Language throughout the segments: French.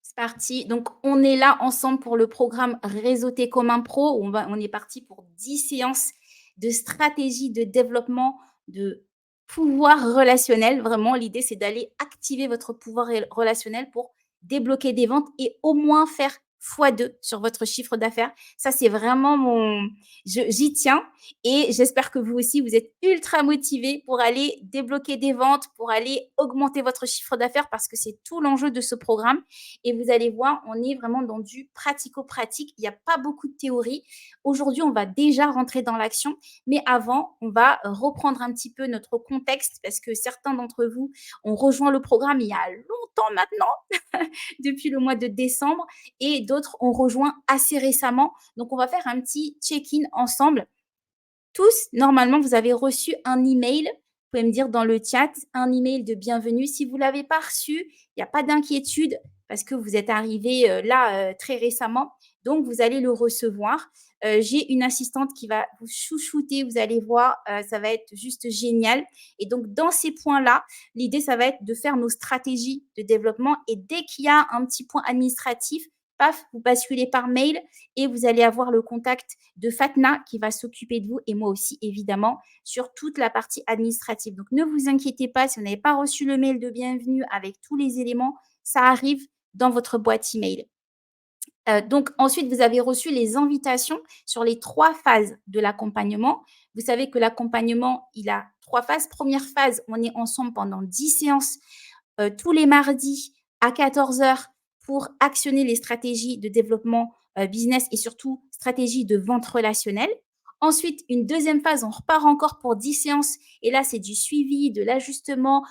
C'est parti. Donc, on est là ensemble pour le programme Réseauter comme un pro. On est parti pour 10 séances de stratégie de développement de pouvoir relationnel. Vraiment, l'idée, c'est d'aller activer votre pouvoir relationnel pour débloquer des ventes et au moins faire x2 sur votre chiffre d'affaires. Ça, c'est vraiment j'y tiens et j'espère que vous aussi, vous êtes ultra motivés pour aller débloquer des ventes, pour aller augmenter votre chiffre d'affaires parce que c'est tout l'enjeu de ce programme. Et vous allez voir, on est vraiment dans du pratico-pratique. Il n'y a pas beaucoup de théorie. Aujourd'hui, on va déjà rentrer dans l'action. Mais avant, on va reprendre un petit peu notre contexte parce que certains d'entre vous ont rejoint le programme il y a longtemps maintenant, depuis le mois de décembre, et d'autres ont rejoint assez récemment. Donc, on va faire un petit check-in ensemble. Tous, normalement, vous avez reçu un email. Vous pouvez me dire dans le chat un email de bienvenue. Si vous ne l'avez pas reçu, il n'y a pas d'inquiétude parce que vous êtes arrivé là très récemment. Donc, vous allez le recevoir. J'ai une assistante qui va vous chouchouter. Vous allez voir, ça va être juste génial. Et donc, dans ces points-là, l'idée, ça va être de faire nos stratégies de développement. Et dès qu'il y a un petit point administratif, paf, vous basculez par mail et vous allez avoir le contact de Fatna qui va s'occuper de vous et moi aussi, évidemment, sur toute la partie administrative. Donc, ne vous inquiétez pas si vous n'avez pas reçu le mail de bienvenue avec tous les éléments, ça arrive dans votre boîte email. Donc, ensuite, vous avez reçu les invitations sur les 3 phases de l'accompagnement. Vous savez que l'accompagnement, il a 3 phases. Première phase, on est ensemble pendant 10 séances tous les mardis à 14 heures pour actionner les stratégies de développement business et surtout stratégies de vente relationnelle. Ensuite, une deuxième phase, on repart encore pour 10 séances et là, c'est du suivi, de l'ajustement,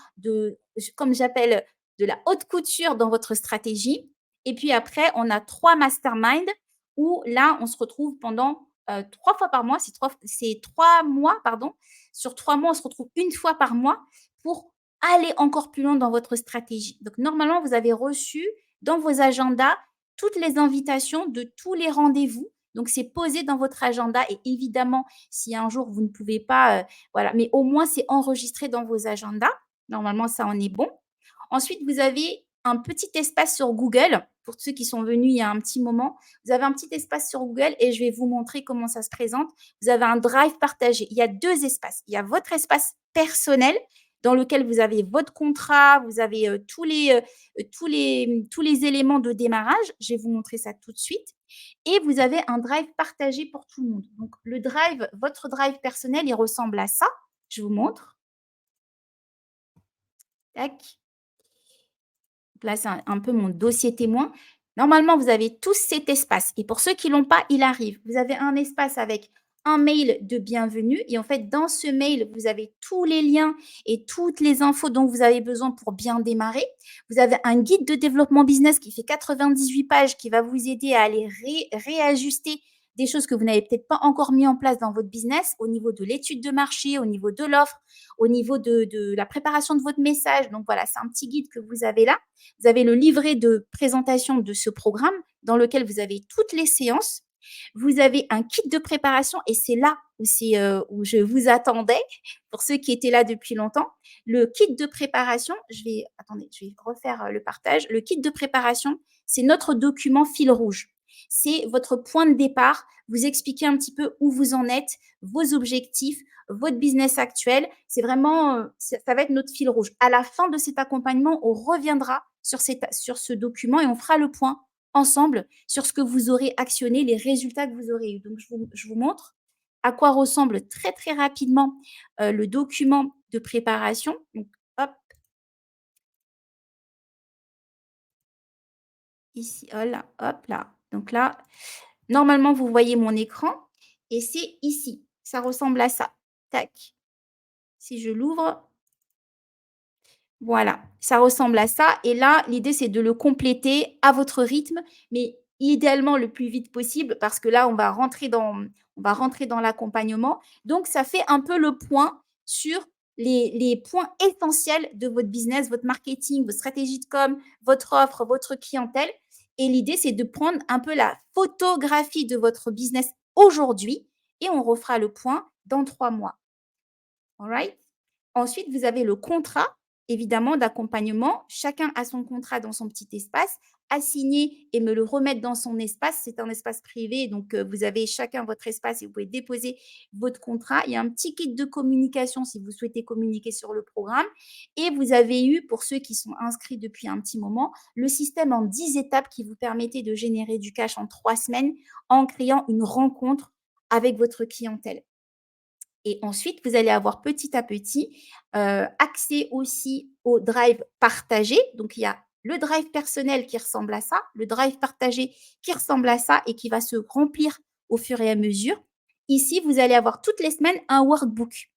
comme j'appelle, de la haute couture dans votre stratégie. Et puis après, on a 3 masterminds où là, on se retrouve pendant 3 fois par mois. C'est 3 mois, pardon. Sur 3 mois, on se retrouve une fois par mois pour aller encore plus loin dans votre stratégie. Donc, normalement, vous avez reçu dans vos agendas toutes les invitations de tous les rendez-vous. Donc, c'est posé dans votre agenda et évidemment, si un jour vous ne pouvez pas, voilà, mais au moins c'est enregistré dans vos agendas. Normalement, ça en est bon. Ensuite, vous avez un petit espace sur Google. Pour ceux qui sont venus il y a un petit moment, vous avez un petit espace sur Google et je vais vous montrer comment ça se présente. Vous avez un drive partagé. Il y a 2 espaces. Il y a votre espace personnel dans lequel vous avez votre contrat, vous avez tous les éléments de démarrage. Je vais vous montrer ça tout de suite. Et vous avez un drive partagé pour tout le monde. Donc, le drive, votre drive personnel, il ressemble à ça. Je vous montre. Tac. Là, c'est un peu mon dossier témoin. Normalement, vous avez tous cet espace. Et pour ceux qui ne l'ont pas, il arrive. Vous avez un espace avec un mail de bienvenue. Et en fait, dans ce mail, vous avez tous les liens et toutes les infos dont vous avez besoin pour bien démarrer. Vous avez un guide de développement business qui fait 98 pages qui va vous aider à aller réajuster des choses que vous n'avez peut-être pas encore mis en place dans votre business au niveau de l'étude de marché, au niveau de l'offre, au niveau de la préparation de votre message. Donc voilà, c'est un petit guide que vous avez là. Vous avez le livret de présentation de ce programme dans lequel vous avez toutes les séances. Vous avez un kit de préparation et c'est là où je vous attendais pour ceux qui étaient là depuis longtemps. Le kit de préparation, je vais refaire le partage. Le kit de préparation, c'est notre document fil rouge. C'est votre point de départ. Vous expliquez un petit peu où vous en êtes, vos objectifs, votre business actuel. C'est vraiment, ça va être notre fil rouge. À la fin de cet accompagnement, on reviendra sur ce document et on fera le point ensemble sur ce que vous aurez actionné, les résultats que vous aurez eus. Donc, je vous montre à quoi ressemble très, très rapidement le document de préparation. Donc, hop, ici, oh là, hop là. Donc là, normalement, vous voyez mon écran et c'est ici. Ça ressemble à ça. Tac. Si je l'ouvre, voilà, ça ressemble à ça et là, l'idée, c'est de le compléter à votre rythme, mais idéalement le plus vite possible parce que là, on va rentrer dans l'accompagnement. Donc ça fait un peu le point sur les points essentiels de votre business, votre marketing, votre stratégie de com, votre offre, votre clientèle et l'idée, c'est de prendre un peu la photographie de votre business aujourd'hui et on refera le point dans 3 mois. All right? Ensuite, vous avez le contrat évidemment d'accompagnement. Chacun a son contrat dans son petit espace, à signer et me le remettre dans son espace. C'est un espace privé, donc vous avez chacun votre espace et vous pouvez déposer votre contrat. Il y a un petit kit de communication si vous souhaitez communiquer sur le programme. Et vous avez eu, pour ceux qui sont inscrits depuis un petit moment, le système en 10 étapes qui vous permettait de générer du cash en 3 semaines en créant une rencontre avec votre clientèle. Et ensuite, vous allez avoir petit à petit accès aussi au drive partagé. Donc, il y a le drive personnel qui ressemble à ça, le drive partagé qui ressemble à ça et qui va se remplir au fur et à mesure. Ici, vous allez avoir toutes les semaines un workbook.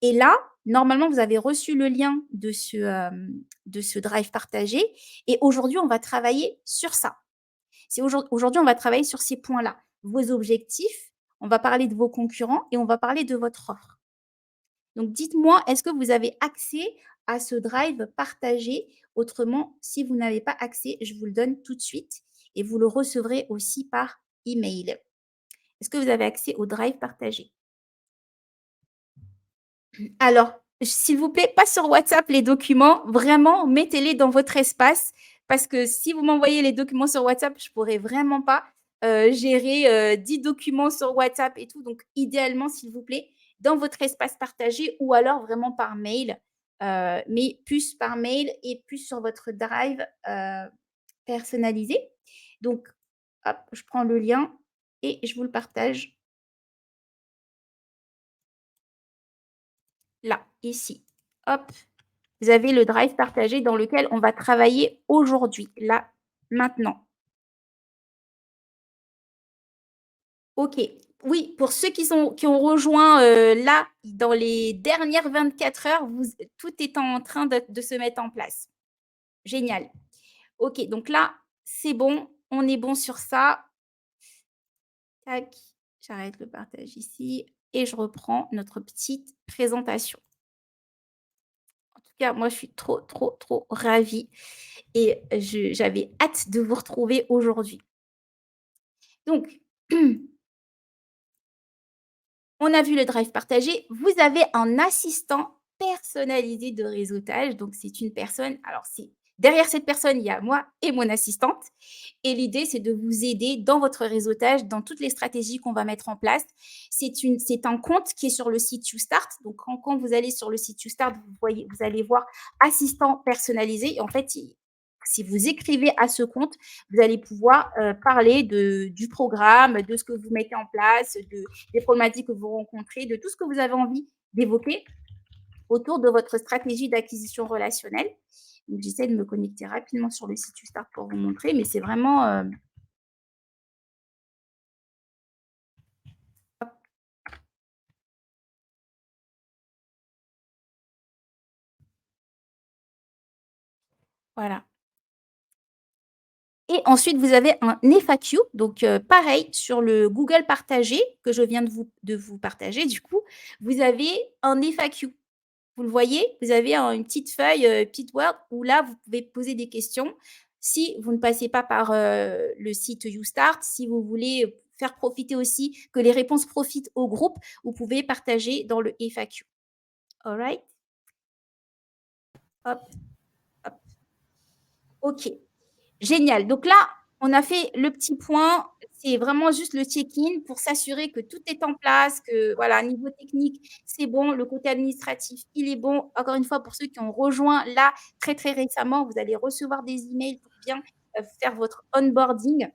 Et là, normalement, vous avez reçu le lien de ce drive partagé. Et aujourd'hui, on va travailler sur ça. Aujourd'hui, on va travailler sur ces points-là. Vos objectifs, on va parler de vos concurrents et on va parler de votre offre. Donc, dites-moi, est-ce que vous avez accès à ce drive partagé? Autrement, si vous n'avez pas accès, je vous le donne tout de suite et vous le recevrez aussi par email. Est-ce que vous avez accès au drive partagé? Alors, s'il vous plaît, pas sur WhatsApp les documents, vraiment, mettez-les dans votre espace parce que si vous m'envoyez les documents sur WhatsApp, je pourrais vraiment pas gérer 10 documents sur WhatsApp et tout. Donc, idéalement, s'il vous plaît, dans votre espace partagé ou alors vraiment par mail, mais plus par mail et plus sur votre drive personnalisé. Donc, hop, je prends le lien et je vous le partage là, ici. Hop, vous avez le drive partagé dans lequel on va travailler aujourd'hui, là, maintenant. OK. Oui, pour ceux qui ont rejoint là, dans les dernières 24 heures, tout est en train de se mettre en place. Génial. OK, donc là, c'est bon, on est bon sur ça. Tac, j'arrête le partage ici et je reprends notre petite présentation. En tout cas, moi, je suis trop, trop, trop ravie et j'avais hâte de vous retrouver aujourd'hui. Donc, on a vu le drive partagé. Vous avez un assistant personnalisé de réseautage. Donc, c'est une personne. Alors, derrière cette personne, il y a moi et mon assistante. Et l'idée, c'est de vous aider dans votre réseautage, dans toutes les stratégies qu'on va mettre en place. C'est un compte qui est sur le site YouStart. Donc, quand vous allez sur le site YouStart, vous allez voir assistant personnalisé. Et en fait, si vous écrivez à ce compte, vous allez pouvoir parler du programme, de ce que vous mettez en place, des problématiques que vous rencontrez, de tout ce que vous avez envie d'évoquer autour de votre stratégie d'acquisition relationnelle. Donc, j'essaie de me connecter rapidement sur le site YouStart pour vous montrer, mais c'est vraiment… voilà. Et ensuite, vous avez un FAQ. Donc, pareil, sur le Google partagé que je viens de vous partager, du coup, vous avez un FAQ. Vous le voyez, vous avez une petite feuille, petite Word, où là, vous pouvez poser des questions. Si vous ne passez pas par le site YouStart, si vous voulez faire profiter aussi, que les réponses profitent au groupe, vous pouvez partager dans le FAQ. All right? Hop, hop. OK. Génial. Donc là, on a fait le petit point. C'est vraiment juste le check-in pour s'assurer que tout est en place, que voilà, niveau technique, c'est bon. Le côté administratif, il est bon. Encore une fois, pour ceux qui ont rejoint là très, très récemment, vous allez recevoir des emails pour bien faire votre onboarding.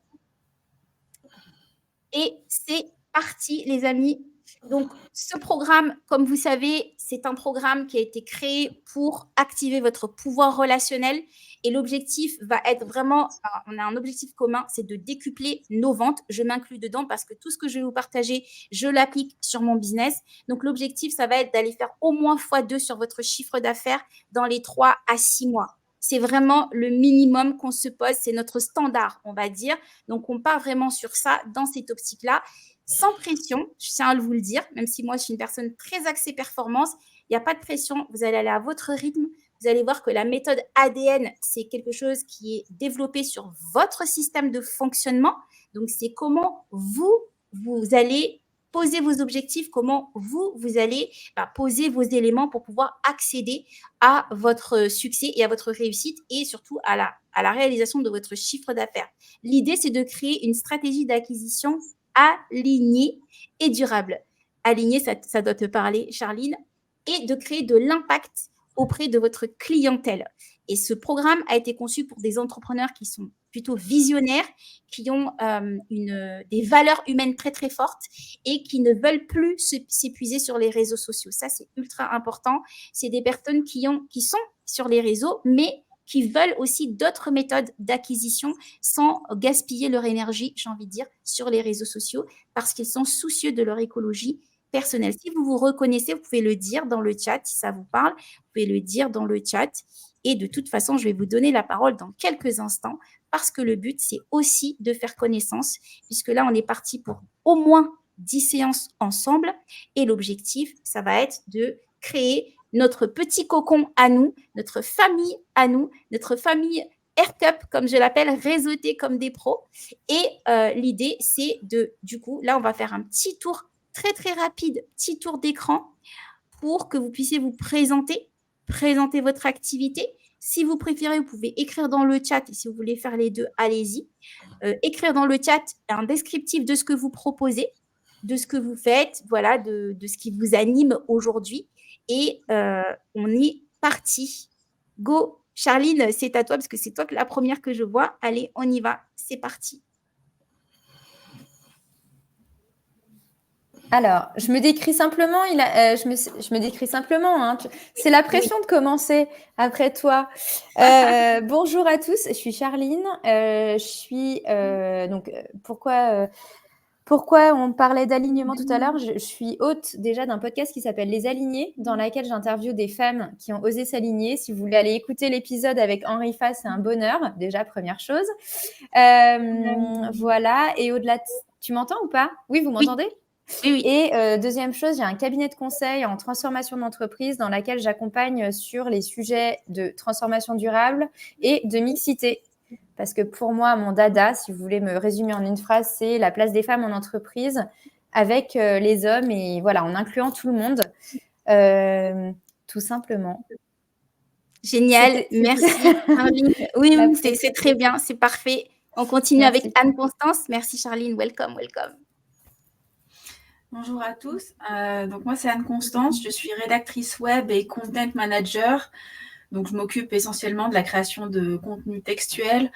Et c'est parti, les amis. Donc, ce programme, comme vous savez, c'est un programme qui a été créé pour activer votre pouvoir relationnel. Et l'objectif va être vraiment, on a un objectif commun, c'est de décupler nos ventes. Je m'inclus dedans parce que tout ce que je vais vous partager, je l'applique sur mon business. Donc, l'objectif, ça va être d'aller faire au moins x2 sur votre chiffre d'affaires dans les 3 à 6 mois. C'est vraiment le minimum qu'on se pose, c'est notre standard, on va dire. Donc, on part vraiment sur ça, dans cette optique-là, sans pression, je tiens à vous le dire, même si moi, je suis une personne très axée performance, il n'y a pas de pression, vous allez aller à votre rythme, vous allez voir que la méthode ADN, c'est quelque chose qui est développé sur votre système de fonctionnement. Donc, c'est comment vous allez poser vos objectifs, comment vous allez poser vos éléments pour pouvoir accéder à votre succès et à votre réussite et surtout à la réalisation de votre chiffre d'affaires. L'idée, c'est de créer une stratégie d'acquisition alignée et durable. Alignée, ça doit te parler, Charline, et de créer de l'impact auprès de votre clientèle. Et ce programme a été conçu pour des entrepreneurs qui sont plutôt visionnaires, qui ont des valeurs humaines très, très fortes et qui ne veulent plus s'épuiser sur les réseaux sociaux. Ça, c'est ultra important. C'est des personnes qui sont sur les réseaux, mais qui veulent aussi d'autres méthodes d'acquisition sans gaspiller leur énergie, j'ai envie de dire, sur les réseaux sociaux parce qu'ils sont soucieux de leur écologie personnelle. Si vous vous reconnaissez, vous pouvez le dire dans le chat si ça vous parle. Vous pouvez le dire dans le chat. Et de toute façon, je vais vous donner la parole dans quelques instants parce que le but, c'est aussi de faire connaissance puisque là, on est parti pour au moins 10 séances ensemble. Et l'objectif, ça va être de créer notre petit cocon à nous, notre famille à nous, notre famille AirCup, comme je l'appelle, réseauter comme des pros. Et l'idée, c'est du coup, là, on va faire un petit tour très, très rapide, petit tour d'écran pour que vous puissiez vous présenter votre activité. Si vous préférez, vous pouvez écrire dans le chat et si vous voulez faire les deux, allez-y. Écrire dans le chat un descriptif de ce que vous proposez, de ce que vous faites, voilà, de ce qui vous anime aujourd'hui. Et on est parti. Go, Charline, c'est à toi parce que c'est toi la première que je vois. Allez, on y va. C'est parti. Alors, je me décris simplement. Je me décris simplement. Hein. C'est la pression de commencer après toi. Bonjour à tous. Je suis Charline. Je suis donc pourquoi on parlait d'alignement tout à l'heure. Je suis hôte déjà d'un podcast qui s'appelle Les Alignés, dans laquelle j'interviewe des femmes qui ont osé s'aligner. Si vous voulez aller écouter l'épisode avec Henri Fass, c'est un bonheur. Déjà première chose. Voilà. Et au-delà, tu m'entends ou pas? Oui, vous m'entendez? Oui. Et deuxième chose, j'ai un cabinet de conseil en transformation d'entreprise dans laquelle j'accompagne sur les sujets de transformation durable et de mixité. Parce que pour moi, mon dada, si vous voulez me résumer en une phrase, c'est la place des femmes en entreprise avec les hommes et voilà, en incluant tout le monde, tout simplement. Génial, merci. Charline. Oui, c'est très bien, c'est parfait. On continue avec Anne-Constance. Merci Charline, welcome. Bonjour à tous. Donc moi, c'est Anne-Constance. Je suis rédactrice web et content manager. Donc, je m'occupe essentiellement de la création de contenu textuel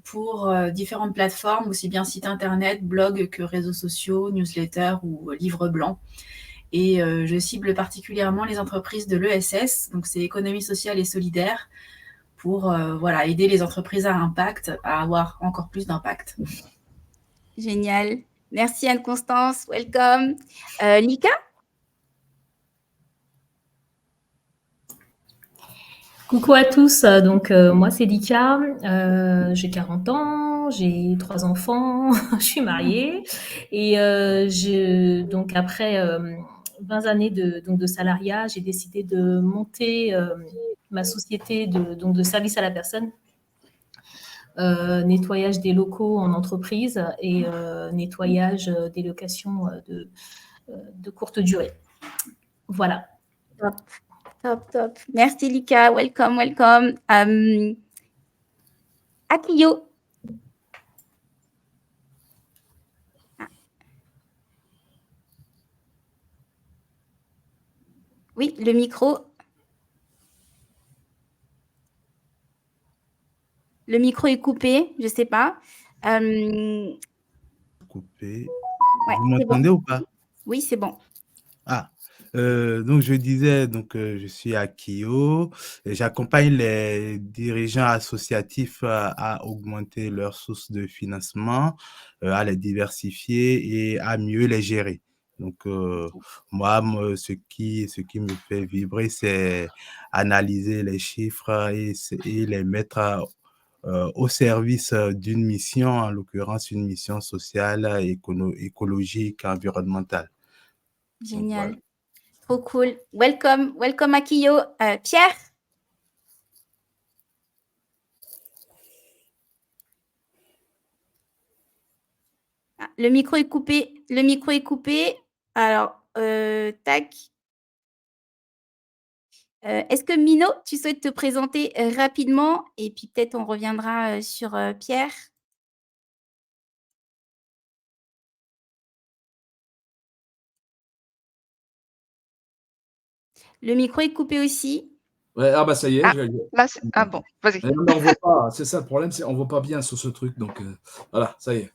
pour différentes plateformes, aussi bien site internet, blog que réseaux sociaux, newsletters ou livres blancs. Et je cible particulièrement les entreprises de l'ESS, donc c'est économie sociale et solidaire, pour aider les entreprises à impact, à avoir encore plus d'impact. Génial. Merci Anne-Constance, welcome. Lika? Coucou à tous, donc moi c'est Lika, j'ai 40 ans, j'ai 3 enfants, je suis mariée et donc après 20 années de salariat, j'ai décidé de monter ma société de service à la personne, nettoyage des locaux en entreprise et nettoyage des locations de courte durée. Voilà. Top. Merci Lika, welcome. Akio. Oui, le micro. Le micro est coupé, je ne sais pas. Coupé. Ouais, vous m'entendez ou pas? Oui, c'est bon. Donc je disais, je suis Akio et j'accompagne les dirigeants associatifs à augmenter leurs sources de financement, à les diversifier et à mieux les gérer. Donc moi, ce qui me fait vibrer, c'est analyser les chiffres et les mettre au service d'une mission, en l'occurrence une mission sociale, écologique, environnementale. Génial. Voilà. Trop cool. Welcome Akio. Pierre? le micro est coupé. Le micro est coupé. Alors, tac. Est-ce que Mino, tu souhaites te présenter rapidement et puis peut-être on reviendra sur Pierre. Le micro est coupé aussi. Ouais, ah bah ça y est. Ah, là, bon, vas-y. Non, mais on voit pas, c'est ça le problème, c'est on voit pas bien sur ce truc, donc voilà, ça y est.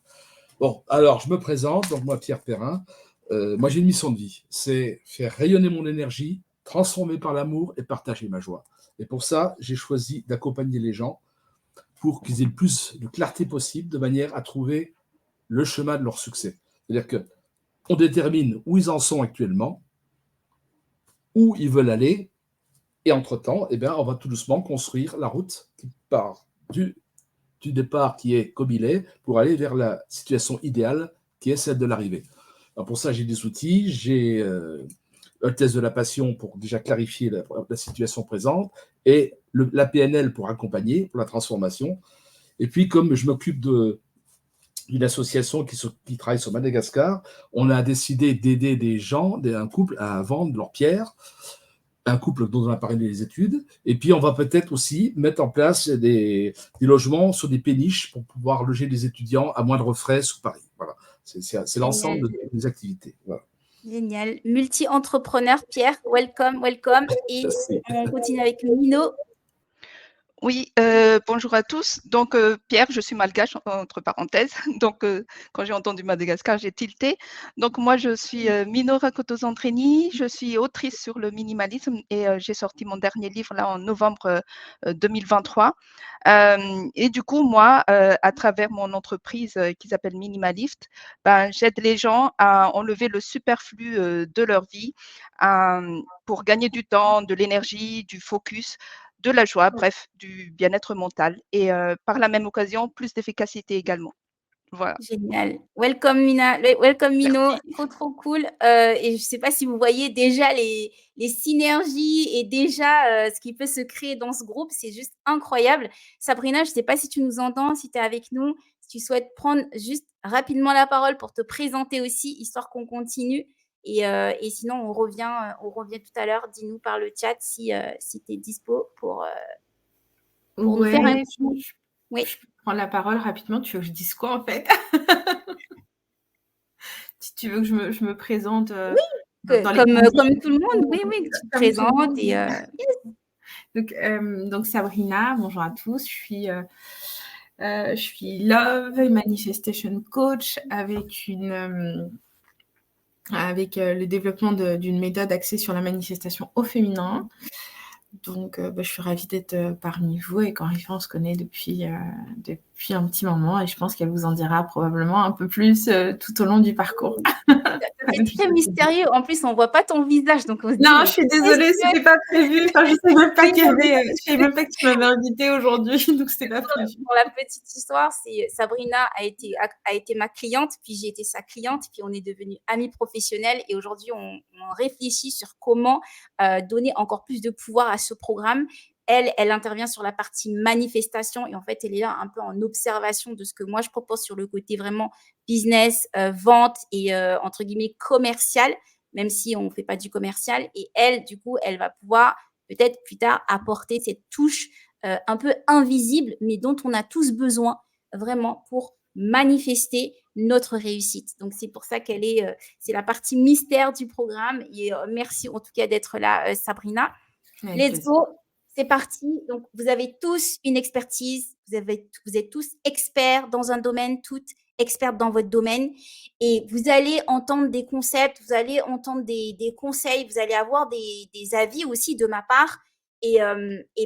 Bon, alors je me présente, donc moi Pierre Perrin, moi j'ai une mission de vie, c'est faire rayonner mon énergie, transformer par l'amour et partager ma joie. Et pour ça, j'ai choisi d'accompagner les gens pour qu'ils aient le plus de clarté possible, de manière à trouver le chemin de leur succès. C'est-à-dire qu'on détermine où ils en sont actuellement, où ils veulent aller, et entre-temps, eh bien, on va tout doucement construire la route qui part du départ qui est comme il est pour aller vers la situation idéale qui est celle de l'arrivée. Alors pour ça, j'ai des outils, j'ai un test de la passion pour déjà clarifier la situation présente et la PNL pour accompagner, pour la transformation. Et puis, comme je m'occupe d'une association qui travaille sur Madagascar, on a décidé d'aider des gens, un couple, à vendre leurs pierres, un couple dont on a parlé des études, et puis on va peut-être aussi mettre en place des logements sur des péniches pour pouvoir loger des étudiants à moindre frais sur Paris. Voilà, c'est l'ensemble des activités. Voilà. Génial. Multi-entrepreneur, Pierre, welcome. Et on continue avec Mino. Oui, bonjour à tous. Donc, Pierre, je suis malgache, entre parenthèses. Donc, quand j'ai entendu Madagascar, j'ai tilté. Donc, moi, je suis Mino Rakoto-Zantreni. Je suis autrice sur le minimalisme et j'ai sorti mon dernier livre là en novembre 2023. Et du coup, moi, à travers mon entreprise qui s'appelle Minimalift, ben, j'aide les gens à enlever le superflu de leur vie pour gagner du temps, de l'énergie, du focus, de la joie, bref, du bien-être mental et par la même occasion, plus d'efficacité également. Voilà. Génial. Welcome Mino, trop cool. Et je ne sais pas si vous voyez déjà les synergies et déjà ce qui peut se créer dans ce groupe, c'est juste incroyable. Sabrina, je ne sais pas si tu nous entends, si tu es avec nous, si tu souhaites prendre juste rapidement la parole pour te présenter aussi, histoire qu'on continue. Et sinon, on revient tout à l'heure. Dis-nous par le chat si tu es dispo pour nous faire un petit... Oui. Je prends la parole rapidement. Tu veux que je dise quoi en fait? Si tu veux que je me présente comme tout le monde, oui, que tu te présentes. Donc Sabrina, bonjour à tous. Je suis Love Manifestation Coach avec le développement d'une méthode axée sur la manifestation au féminin. Donc, je suis ravie d'être parmi vous et qu'Henri-Fan, on se connaît depuis un petit moment et je pense qu'elle vous en dira probablement un peu plus tout au long du parcours. C'est très mystérieux. En plus, on ne voit pas ton visage. Donc on se dit, non, je suis désolée, ce n'était pas prévu. Enfin, je ne savais même pas je savais même pas que tu m'avais invitée aujourd'hui, donc ce n'était pas prévu. Pour la petite histoire, Sabrina a été ma cliente, puis j'ai été sa cliente, puis on est devenus amis professionnels et aujourd'hui, on réfléchit sur comment donner encore plus de pouvoir à ce programme. Elle intervient sur la partie manifestation et en fait, elle est là un peu en observation de ce que moi, je propose sur le côté vraiment business, vente et entre guillemets commercial, même si on ne fait pas du commercial. Et elle, du coup, elle va pouvoir peut-être plus tard apporter cette touche un peu invisible, mais dont on a tous besoin vraiment pour manifester notre réussite. Donc, c'est pour ça c'est la partie mystère du programme. Et merci en tout cas d'être là, Sabrina. Let's go. C'est parti. Donc, vous avez tous une expertise. Vous êtes tous experts dans un domaine, toutes expertes dans votre domaine. Et vous allez entendre des concepts, vous allez entendre des conseils, vous allez avoir des avis aussi de ma part. Et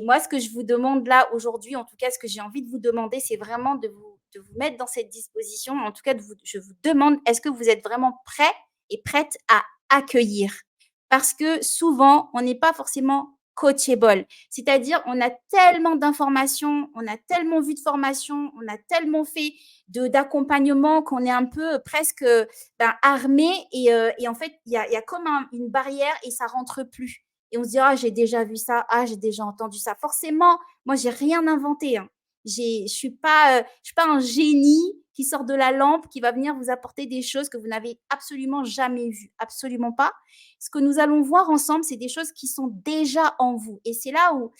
moi, ce que je vous demande là aujourd'hui, en tout cas, ce que j'ai envie de vous demander, c'est vraiment de vous mettre dans cette disposition. En tout cas, je vous demande, est-ce que vous êtes vraiment prêts et prêtes à accueillir? Parce que souvent, on n'est pas forcément coachable. C'est-à-dire, on a tellement d'informations, on a tellement vu de formations, on a tellement fait d'accompagnement qu'on est un peu presque armé et en fait, il y a comme une barrière et ça rentre plus. Et on se dit, ah, j'ai déjà vu ça, ah, j'ai déjà entendu ça. Forcément, moi, j'ai rien inventé. Hein. Je ne suis pas un génie qui sort de la lampe, qui va venir vous apporter des choses que vous n'avez absolument jamais vues. Absolument pas. Ce que nous allons voir ensemble, c'est des choses qui sont déjà en vous. Et c'est là où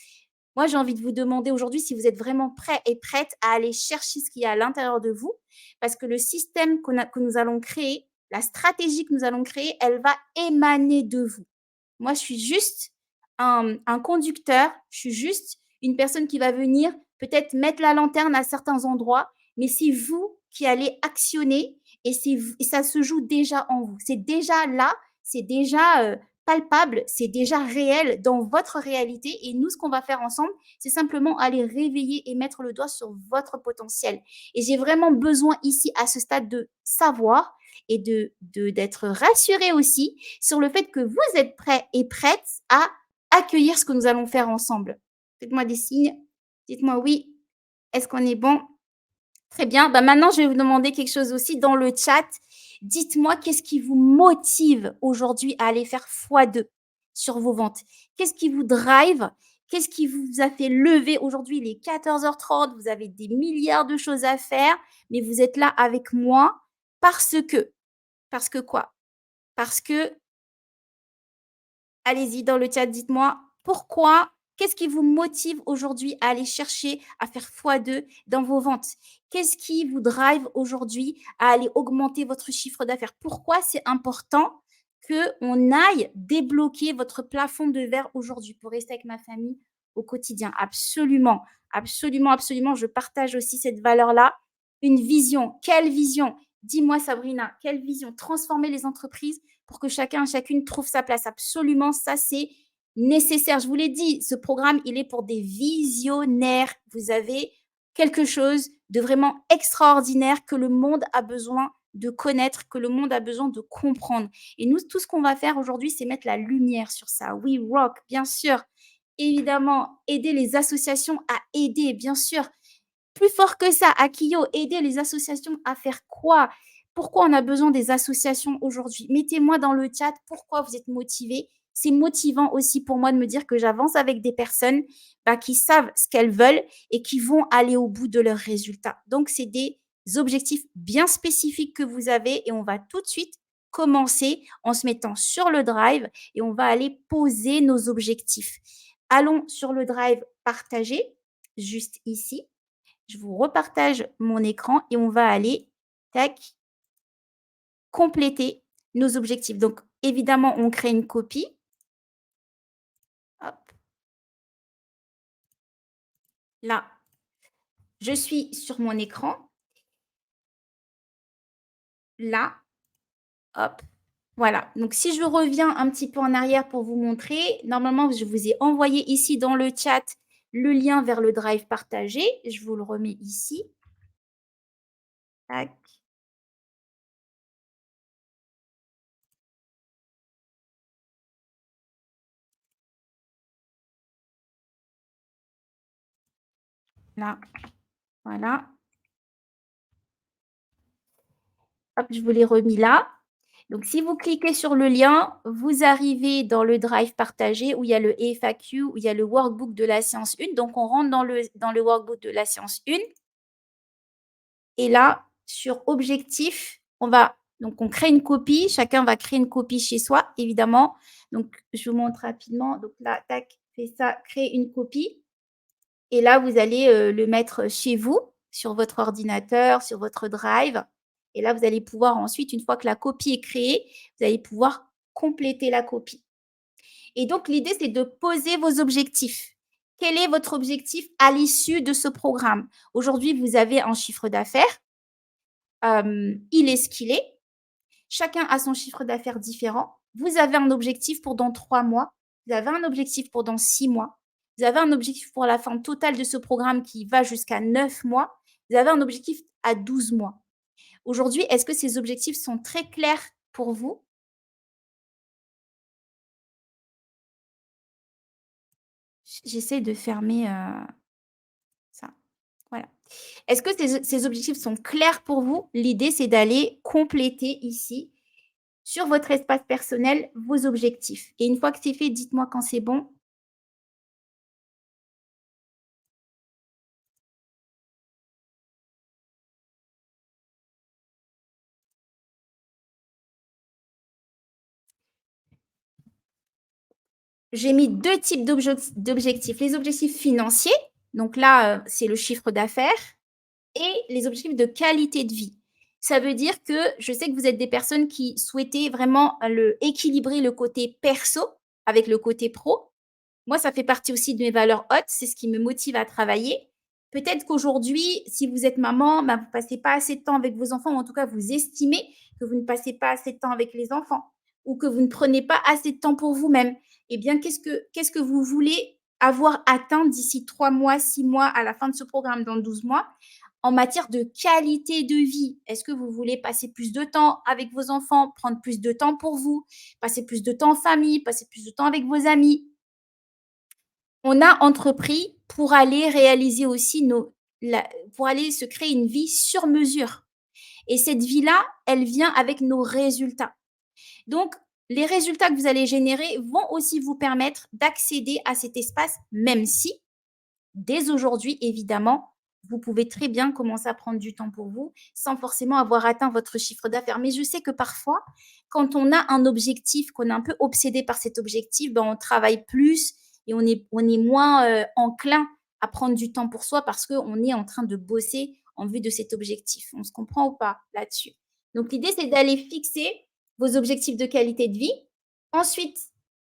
moi, j'ai envie de vous demander aujourd'hui si vous êtes vraiment prêts et prêtes à aller chercher ce qu'il y a à l'intérieur de vous, parce que le système que nous allons créer, la stratégie que nous allons créer, elle va émaner de vous. Moi, je suis juste un conducteur, je suis juste une personne qui va venir peut-être mettre la lanterne à certains endroits, mais c'est vous qui allez actionner et ça se joue déjà en vous. C'est déjà là, c'est déjà palpable, c'est déjà réel dans votre réalité. Et nous, ce qu'on va faire ensemble, c'est simplement aller réveiller et mettre le doigt sur votre potentiel. Et j'ai vraiment besoin ici, à ce stade, de savoir et d'être rassuré aussi sur le fait que vous êtes prêts et prêtes à accueillir ce que nous allons faire ensemble. Faites-moi des signes. Dites-moi oui. Est-ce qu'on est bon? Très bien. Bah maintenant, je vais vous demander quelque chose aussi dans le chat. Dites-moi qu'est-ce qui vous motive aujourd'hui à aller faire x2 sur vos ventes? Qu'est-ce qui vous drive? Qu'est-ce qui vous a fait lever aujourd'hui? Il est 14h30, vous avez des milliards de choses à faire, mais vous êtes là avec moi parce que quoi? Parce que, allez-y dans le chat, dites-moi pourquoi, qu'est-ce qui vous motive aujourd'hui à aller chercher à faire x2 dans vos ventes? Qu'est-ce qui vous drive aujourd'hui à aller augmenter votre chiffre d'affaires? Pourquoi c'est important qu'on aille débloquer votre plafond de verre aujourd'hui pour rester avec ma famille au quotidien? Absolument, absolument, absolument. Je partage aussi cette valeur-là. Une vision. Quelle vision? Dis-moi, Sabrina, quelle vision? Transformer les entreprises pour que chacun, chacune trouve sa place. Absolument, ça, c'est nécessaire. Je vous l'ai dit, ce programme, il est pour des visionnaires. Vous avez quelque chose de vraiment extraordinaire que le monde a besoin de connaître, que le monde a besoin de comprendre. Et nous, tout ce qu'on va faire aujourd'hui, c'est mettre la lumière sur ça. We rock, bien sûr. Évidemment, aider les associations à aider, bien sûr. Plus fort que ça, Akio, aider les associations à faire quoi? Pourquoi on a besoin des associations aujourd'hui? Mettez-moi dans le chat pourquoi vous êtes motivés. C'est motivant aussi pour moi de me dire que j'avance avec des personnes qui savent ce qu'elles veulent et qui vont aller au bout de leurs résultats. Donc, c'est des objectifs bien spécifiques que vous avez et on va tout de suite commencer en se mettant sur le drive et on va aller poser nos objectifs. Allons sur le drive partagé, juste ici. Je vous repartage mon écran et on va aller, tac, compléter nos objectifs. Donc, évidemment, on crée une copie. Hop. Là, je suis sur mon écran. Là, hop. Voilà. Donc, si je reviens un petit peu en arrière pour vous montrer, normalement, je vous ai envoyé ici dans le chat le lien vers le drive partagé. Je vous le remets ici. Tac. Là, voilà. Hop, je vous l'ai remis là. Donc, si vous cliquez sur le lien, vous arrivez dans le drive partagé où il y a le FAQ, où il y a le workbook de la séance 1. Donc, on rentre dans le workbook de la séance 1. Et là, sur objectif, on crée une copie. Chacun va créer une copie chez soi, évidemment. Donc, je vous montre rapidement. Donc là, tac, fais ça, créer une copie. Et là, vous allez le mettre chez vous, sur votre ordinateur, sur votre drive. Et là, vous allez pouvoir ensuite, une fois que la copie est créée, vous allez pouvoir compléter la copie. Et donc, l'idée, c'est de poser vos objectifs. Quel est votre objectif à l'issue de ce programme? Aujourd'hui, vous avez un chiffre d'affaires. Il est ce qu'il est. Chacun a son chiffre d'affaires différent. Vous avez un objectif pour dans 3 mois. Vous avez un objectif pour dans 6 mois. Vous avez un objectif pour la fin totale de ce programme qui va jusqu'à 9 mois. Vous avez un objectif à 12 mois. Aujourd'hui, est-ce que ces objectifs sont très clairs pour vous? J'essaie de fermer ça. Voilà. Est-ce que ces objectifs sont clairs pour vous? L'idée, c'est d'aller compléter ici, sur votre espace personnel, vos objectifs. Et une fois que c'est fait, dites-moi quand c'est bon. j'ai mis 2 types d'objectifs. Les objectifs financiers, donc là, c'est le chiffre d'affaires, et les objectifs de qualité de vie. Ça veut dire que je sais que vous êtes des personnes qui souhaitaient vraiment équilibrer le côté perso avec le côté pro. Moi, ça fait partie aussi de mes valeurs hautes. C'est ce qui me motive à travailler. Peut-être qu'aujourd'hui, si vous êtes maman, vous ne passez pas assez de temps avec vos enfants, ou en tout cas, vous estimez que vous ne passez pas assez de temps avec les enfants, ou que vous ne prenez pas assez de temps pour vous-même. Eh bien, qu'est-ce que vous voulez avoir atteint d'ici 3 mois, 6 mois, à la fin de ce programme, dans 12 mois, en matière de qualité de vie? Est-ce que vous voulez passer plus de temps avec vos enfants, prendre plus de temps pour vous, passer plus de temps en famille, passer plus de temps avec vos amis? On a entrepris pour aller réaliser aussi pour aller se créer une vie sur mesure. Et cette vie-là, elle vient avec nos résultats. Donc, les résultats que vous allez générer vont aussi vous permettre d'accéder à cet espace, même si, dès aujourd'hui, évidemment, vous pouvez très bien commencer à prendre du temps pour vous sans forcément avoir atteint votre chiffre d'affaires. Mais je sais que parfois, quand on a un objectif, qu'on est un peu obsédé par cet objectif, on travaille plus et on est moins enclin à prendre du temps pour soi parce qu'on est en train de bosser en vue de cet objectif. On se comprend ou pas là-dessus? Donc, l'idée, c'est d'aller fixer vos objectifs de qualité de vie. Ensuite,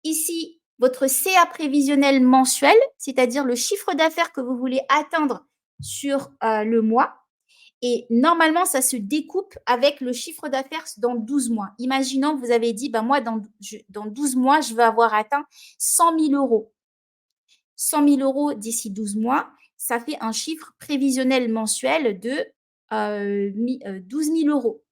ici, votre CA prévisionnel mensuel, c'est-à-dire le chiffre d'affaires que vous voulez atteindre sur le mois. Et normalement, ça se découpe avec le chiffre d'affaires dans 12 mois. Imaginons que vous avez dit, moi, dans 12 mois, je veux avoir atteint 100 000 euros. 100 000 euros d'ici 12 mois, ça fait un chiffre prévisionnel mensuel de 12 000 euros,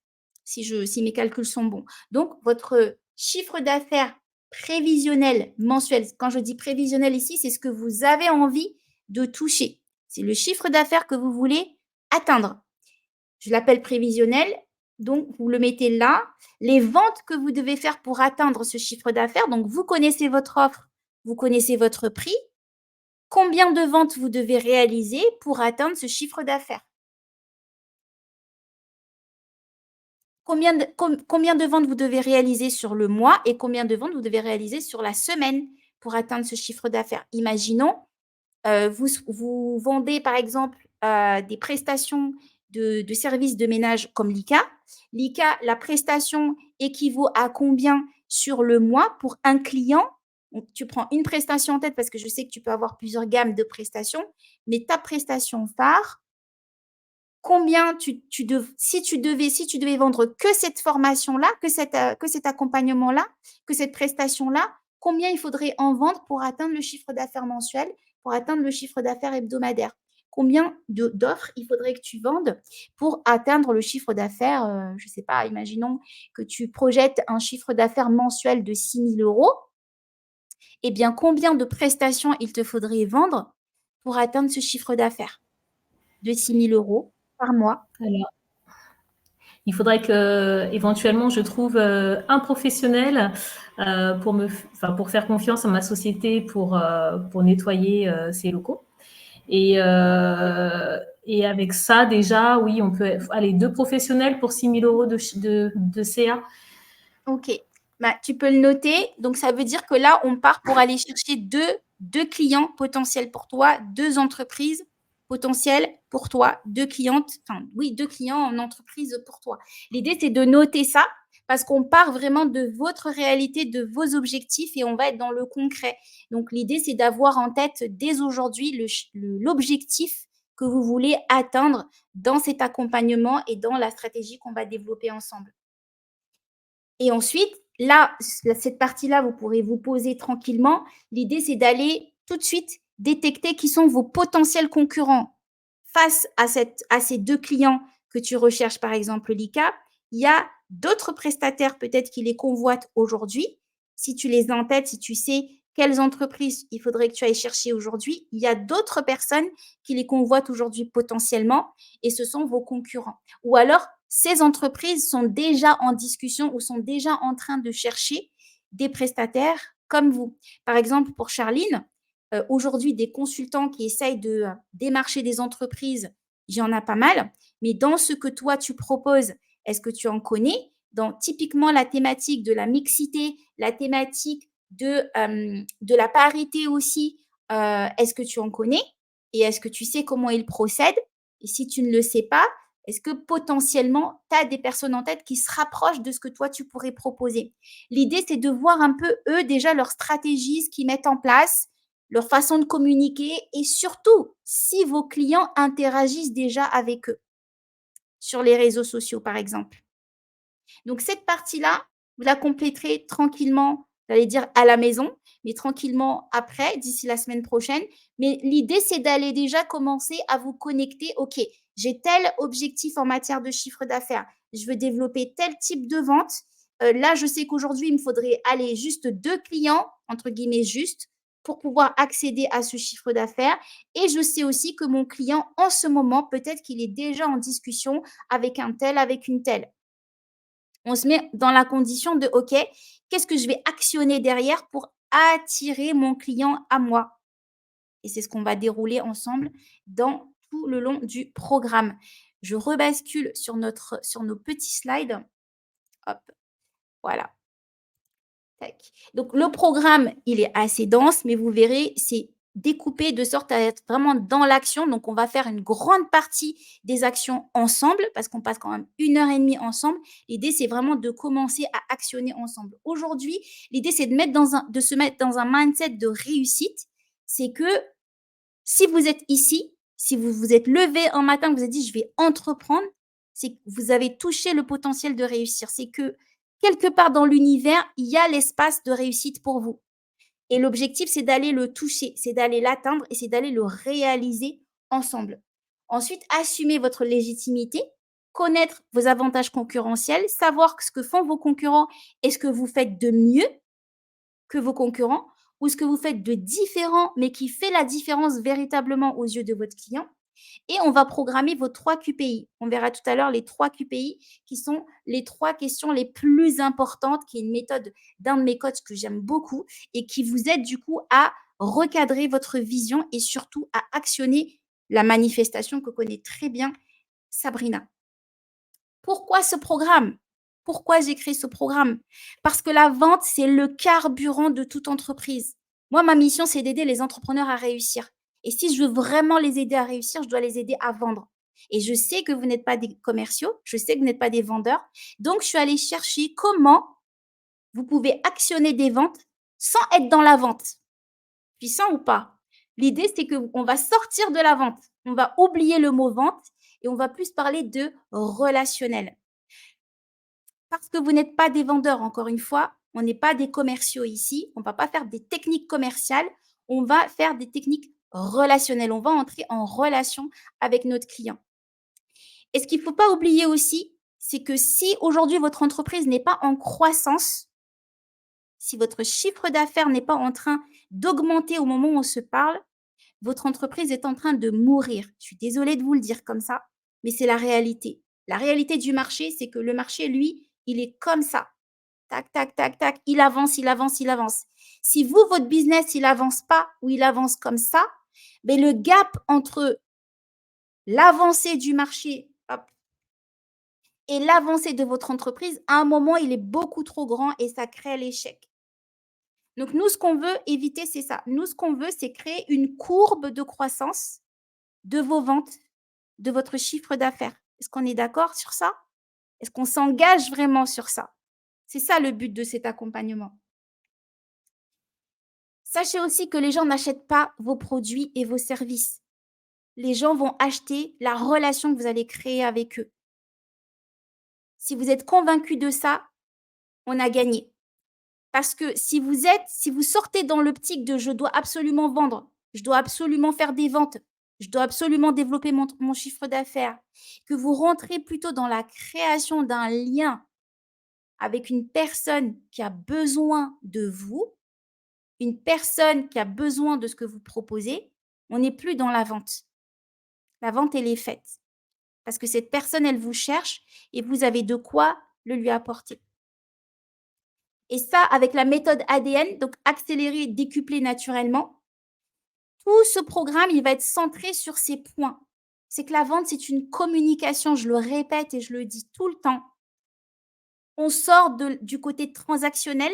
si mes calculs sont bons. Donc, votre chiffre d'affaires prévisionnel mensuel, quand je dis prévisionnel ici, c'est ce que vous avez envie de toucher. C'est le chiffre d'affaires que vous voulez atteindre. Je l'appelle prévisionnel, donc vous le mettez là. Les ventes que vous devez faire pour atteindre ce chiffre d'affaires, donc vous connaissez votre offre, vous connaissez votre prix. Combien de ventes vous devez réaliser pour atteindre ce chiffre d'affaires? Combien de ventes vous devez réaliser sur le mois et combien de ventes vous devez réaliser sur la semaine pour atteindre ce chiffre d'affaires? Imaginons, vous vendez par exemple des prestations de services de ménage comme l'ICA. L'ICA, la prestation équivaut à combien sur le mois pour un client? Donc, tu prends une prestation en tête parce que je sais que tu peux avoir plusieurs gammes de prestations, mais ta prestation phare, combien si tu devais vendre que cette formation-là, que cet accompagnement-là, que cette prestation-là, combien il faudrait en vendre pour atteindre le chiffre d'affaires mensuel, pour atteindre le chiffre d'affaires hebdomadaire? Combien d'offres il faudrait que tu vendes pour atteindre le chiffre d'affaires, je ne sais pas, imaginons que tu projettes un chiffre d'affaires mensuel de 6 000 euros. Eh bien, combien de prestations il te faudrait vendre pour atteindre ce chiffre d'affaires de 6 000 euros par mois? Alors, il faudrait que, éventuellement, je trouve un professionnel pour faire confiance à ma société pour nettoyer ces locaux. Et avec ça, déjà, oui, on peut aller 2 professionnels pour 6 000 euros de CA. Ok. Tu peux le noter. Donc, ça veut dire que là, on part pour aller chercher deux clients potentiels pour toi, 2 entreprises potentielles pour toi, 2 clientes, 2 clients en entreprise pour toi. L'idée, c'est de noter ça parce qu'on part vraiment de votre réalité, de vos objectifs et on va être dans le concret. Donc, l'idée, c'est d'avoir en tête dès aujourd'hui l'objectif que vous voulez atteindre dans cet accompagnement et dans la stratégie qu'on va développer ensemble. Et ensuite, là, cette partie-là, vous pourrez vous poser tranquillement. L'idée, c'est d'aller tout de suite détecter qui sont vos potentiels concurrents. Face à ces 2 clients que tu recherches, par exemple l'ICA, il y a d'autres prestataires peut-être qui les convoitent aujourd'hui. Si tu les as en tête, si tu sais quelles entreprises il faudrait que tu ailles chercher aujourd'hui, il y a d'autres personnes qui les convoitent aujourd'hui potentiellement et ce sont vos concurrents. Ou alors, ces entreprises sont déjà en discussion ou sont déjà en train de chercher des prestataires comme vous. Par exemple, pour Charline, aujourd'hui, des consultants qui essayent de démarcher des entreprises, il y en a pas mal. Mais dans ce que toi, tu proposes, est-ce que tu en connais? Dans typiquement la thématique de la mixité, la thématique de la parité aussi, est-ce que tu en connais et est-ce que tu sais comment ils procèdent? Et si tu ne le sais pas, est-ce que potentiellement, tu as des personnes en tête qui se rapprochent de ce que toi, tu pourrais proposer? L'idée, c'est de voir un peu, eux, déjà, leur stratégie, ce qu'ils mettent en place, leur façon de communiquer et surtout, si vos clients interagissent déjà avec eux sur les réseaux sociaux, par exemple. Donc, cette partie-là, vous la compléterez tranquillement, j'allais dire à la maison, mais tranquillement après, d'ici la semaine prochaine. Mais l'idée, c'est d'aller déjà commencer à vous connecter. OK, j'ai tel objectif en matière de chiffre d'affaires. Je veux développer tel type de vente. Là, je sais qu'aujourd'hui, il me faudrait aller juste 2 clients, entre guillemets juste, pour pouvoir accéder à ce chiffre d'affaires. Et je sais aussi que mon client, en ce moment, peut-être qu'il est déjà en discussion avec un tel, avec une telle. On se met dans la condition de OK, qu'est-ce que je vais actionner derrière pour attirer mon client à moi? Et c'est ce qu'on va dérouler ensemble dans tout le long du programme. Je rebascule sur nos petits slides. Hop, voilà. Tac. Donc le programme, il est assez dense, mais vous verrez, c'est découpé de sorte à être vraiment dans l'action. Donc on va faire une grande partie des actions ensemble parce qu'on passe quand même 1 heure et demie ensemble. L'idée, c'est vraiment de commencer à actionner ensemble. Aujourd'hui, l'idée, c'est de se mettre dans un mindset de réussite. C'est que si vous êtes ici, si vous vous êtes levé un matin, vous avez dit, je vais entreprendre, c'est que vous avez touché le potentiel de réussir. C'est que quelque part dans l'univers, il y a l'espace de réussite pour vous. Et l'objectif, c'est d'aller le toucher, c'est d'aller l'atteindre et c'est d'aller le réaliser ensemble. Ensuite, assumer votre légitimité, connaître vos avantages concurrentiels, savoir ce que font vos concurrents et ce que vous faites de mieux que vos concurrents ou ce que vous faites de différent, mais qui fait la différence véritablement aux yeux de votre client. Et on va programmer vos 3 QPI. On verra tout à l'heure les 3 QPI qui sont les 3 questions les plus importantes, qui est une méthode d'un de mes coachs que j'aime beaucoup et qui vous aide du coup à recadrer votre vision et surtout à actionner la manifestation que connaît très bien Sabrina. Pourquoi ce programme? Pourquoi j'ai créé ce programme? Parce que la vente, c'est le carburant de toute entreprise. Moi, ma mission, c'est d'aider les entrepreneurs à réussir. Et si je veux vraiment les aider à réussir, je dois les aider à vendre. Et je sais que vous n'êtes pas des commerciaux, je sais que vous n'êtes pas des vendeurs. Donc, je suis allée chercher comment vous pouvez actionner des ventes sans être dans la vente. Puissant ou pas? L'idée, c'est qu'on va sortir de la vente. On va oublier le mot vente et on va plus parler de relationnel. Parce que vous n'êtes pas des vendeurs, encore une fois, on n'est pas des commerciaux ici, on ne va pas faire des techniques commerciales, on va faire des techniques relationnelles, on va entrer en relation avec notre client. Et ce qu'il ne faut pas oublier aussi, c'est que si aujourd'hui votre entreprise n'est pas en croissance, si votre chiffre d'affaires n'est pas en train d'augmenter au moment où on se parle, votre entreprise est en train de mourir. Je suis désolée de vous le dire comme ça, mais c'est la réalité. La réalité du marché, c'est que le marché, lui, il est comme ça. Tac, tac, tac, tac. Il avance, il avance, il avance. Si vous, votre business, il avance pas ou il avance comme ça, mais le gap entre l'avancée du marché et l'avancée de votre entreprise, à un moment, il est beaucoup trop grand et ça crée l'échec. Donc, nous, ce qu'on veut éviter, c'est ça. Nous, ce qu'on veut, c'est créer une courbe de croissance de vos ventes, de votre chiffre d'affaires. Est-ce qu'on est d'accord sur ça? Est-ce qu'on s'engage vraiment sur ça? C'est ça le but de cet accompagnement. Sachez aussi que les gens n'achètent pas vos produits et vos services. Les gens vont acheter la relation que vous allez créer avec eux. Si vous êtes convaincu de ça, on a gagné. Parce que si vous sortez dans l'optique de je dois absolument vendre, je dois absolument faire des ventes, je dois absolument développer mon chiffre d'affaires, que vous rentrez plutôt dans la création d'un lien avec une personne qui a besoin de vous, une personne qui a besoin de ce que vous proposez, on n'est plus dans la vente. La vente, elle est faite. Parce que cette personne, elle vous cherche et vous avez de quoi le lui apporter. Et ça, avec la méthode ADN, donc accélérer et décupler naturellement, tout ce programme, il va être centré sur ces points. C'est que la vente, c'est une communication, je le répète et je le dis tout le temps. On sort du côté transactionnel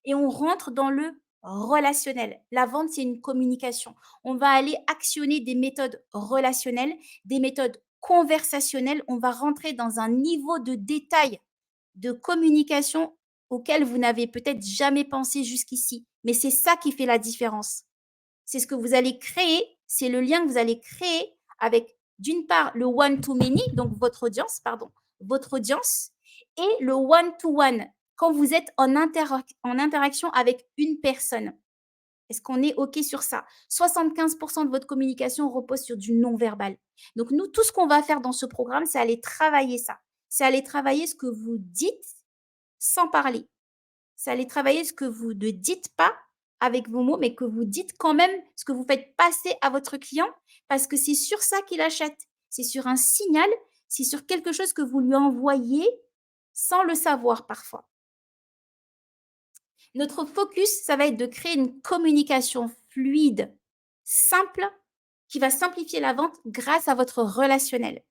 et on rentre dans le relationnel. La vente, c'est une communication. On va aller actionner des méthodes relationnelles, des méthodes conversationnelles. On va rentrer dans un niveau de détail de communication auquel vous n'avez peut-être jamais pensé jusqu'ici. Mais c'est ça qui fait la différence. C'est ce que vous allez créer, c'est le lien que vous allez créer avec, d'une part, le one-to-many, donc votre audience, et le one-to-one, quand vous êtes en interaction avec une personne. Est-ce qu'on est OK sur ça? 75% de votre communication repose sur du non-verbal. Donc, nous, tout ce qu'on va faire dans ce programme, c'est aller travailler ça. C'est aller travailler ce que vous dites sans parler. C'est aller travailler ce que vous ne dites pas avec vos mots, mais que vous dites quand même, ce que vous faites passer à votre client, parce que c'est sur ça qu'il achète. C'est sur un signal, c'est sur quelque chose que vous lui envoyez sans le savoir parfois. Notre focus, ça va être de créer une communication fluide, simple, qui va simplifier la vente grâce à votre relationnel.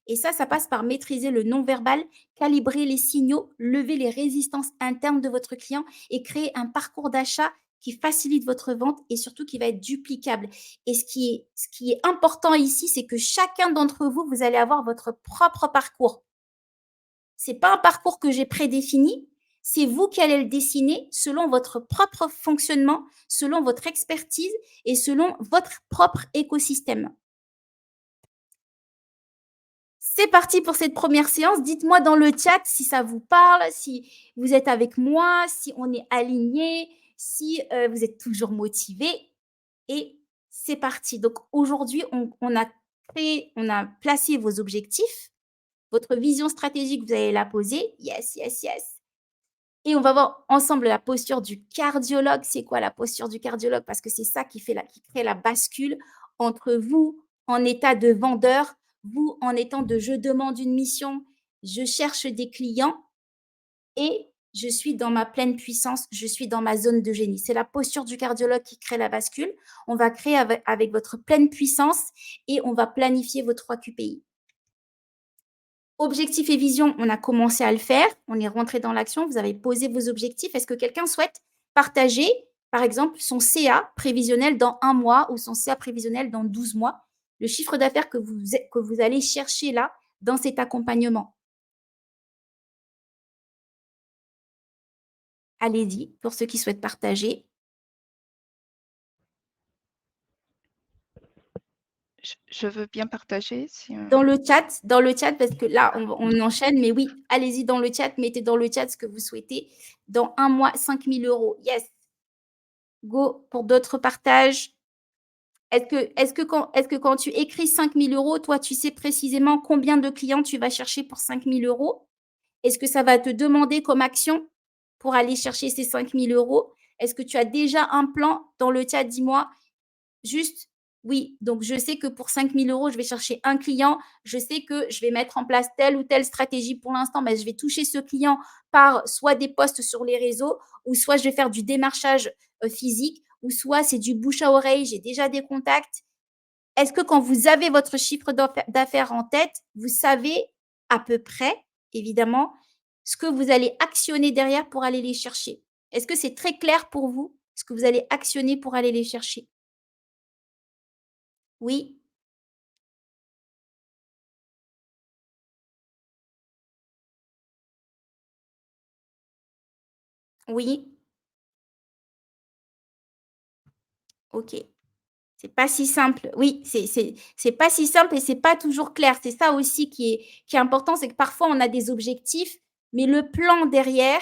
Et ça passe par maîtriser le non-verbal, calibrer les signaux, lever les résistances internes de votre client et créer un parcours d'achat qui facilite votre vente et surtout qui va être duplicable. Et ce qui est important ici, c'est que chacun d'entre vous, vous allez avoir votre propre parcours. Ce n'est pas un parcours que j'ai prédéfini, c'est vous qui allez le dessiner selon votre propre fonctionnement, selon votre expertise et selon votre propre écosystème. C'est parti pour cette première séance. Dites-moi dans le chat si ça vous parle, si vous êtes avec moi, si on est aligné, si vous êtes toujours motivé. Et c'est parti. Donc aujourd'hui, on a placé vos objectifs. Votre vision stratégique, vous allez la poser. Yes, yes, yes. Et on va voir ensemble la posture du cardiologue. C'est quoi la posture du cardiologue? Parce que c'est ça qui crée la bascule entre vous en état de vendeur, vous en étant de je demande une mission, je cherche des clients et je suis dans ma pleine puissance, je suis dans ma zone de génie. C'est la posture du cardiologue qui crée la bascule. On va créer avec votre pleine puissance et on va planifier vos 3 QPI. Objectifs et vision, on a commencé à le faire. On est rentré dans l'action. Vous avez posé vos objectifs. Est-ce que quelqu'un souhaite partager, par exemple, son CA prévisionnel dans 1 mois ou son CA prévisionnel dans 12 mois, le chiffre d'affaires que vous allez chercher là dans cet accompagnement? Allez-y, pour ceux qui souhaitent partager. Je veux bien partager. Dans le chat, parce que là, on enchaîne, mais oui, allez-y dans le chat, mettez dans le chat ce que vous souhaitez. Dans 1 mois, 5 000 €. Yes. Go pour d'autres partages. Est-ce que quand tu écris 5 000 €, toi, tu sais précisément combien de clients tu vas chercher pour 5 000 €? Est-ce que ça va te demander comme action pour aller chercher ces 5 000 €? Est-ce que tu as déjà un plan? Dans le chat, dis-moi juste oui. Donc, je sais que pour 5 000 €, je vais chercher un client. Je sais que je vais mettre en place telle ou telle stratégie pour l'instant, mais je vais toucher ce client par soit des posts sur les réseaux ou soit je vais faire du démarchage physique ou soit c'est du bouche à oreille, j'ai déjà des contacts. Est-ce que quand vous avez votre chiffre d'affaires en tête, vous savez à peu près, évidemment, ce que vous allez actionner derrière pour aller les chercher? Est-ce que c'est très clair pour vous, ce que vous allez actionner pour aller les chercher? Oui? Oui? OK. C'est pas si simple. Oui, c'est pas si simple et c'est pas toujours clair. C'est ça aussi qui est important, c'est que parfois on a des objectifs, mais le plan derrière,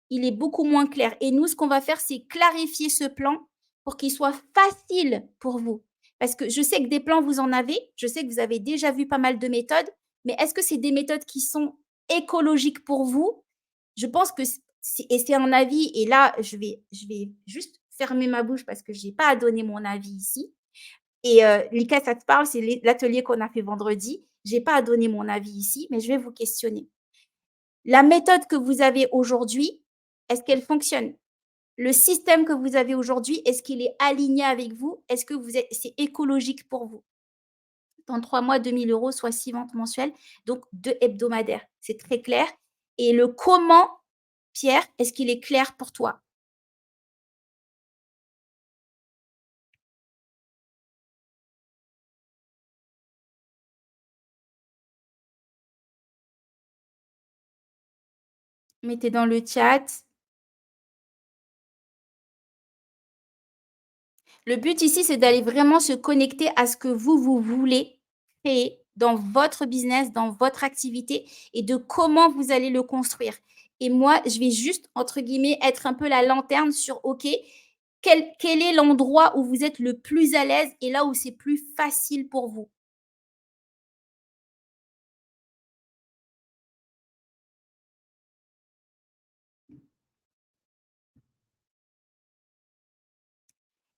il est beaucoup moins clair. Et nous, ce qu'on va faire, c'est clarifier ce plan pour qu'il soit facile pour vous. Parce que je sais que des plans, vous en avez. Je sais que vous avez déjà vu pas mal de méthodes. Mais est-ce que c'est des méthodes qui sont écologiques pour vous? Je pense que c'est un avis. Et là, je vais juste fermer ma bouche parce que je n'ai pas à donner mon avis ici. Et Lika, ça te parle, c'est l'atelier qu'on a fait vendredi. Je n'ai pas à donner mon avis ici, mais je vais vous questionner. La méthode que vous avez aujourd'hui, est-ce qu'elle fonctionne? Le système que vous avez aujourd'hui, est-ce qu'il est aligné avec vous? Est-ce que c'est écologique pour vous? Dans 3 mois, 2 000 €, soit 6 ventes mensuelles, donc 2 hebdomadaires. C'est très clair. Et le comment, Pierre, est-ce qu'il est clair pour toi? Mettez dans le chat. Le but ici, c'est d'aller vraiment se connecter à ce que vous voulez créer dans votre business, dans votre activité et de comment vous allez le construire. Et moi, je vais juste, entre guillemets, être un peu la lanterne sur, OK, quel est l'endroit où vous êtes le plus à l'aise et là où c'est plus facile pour vous.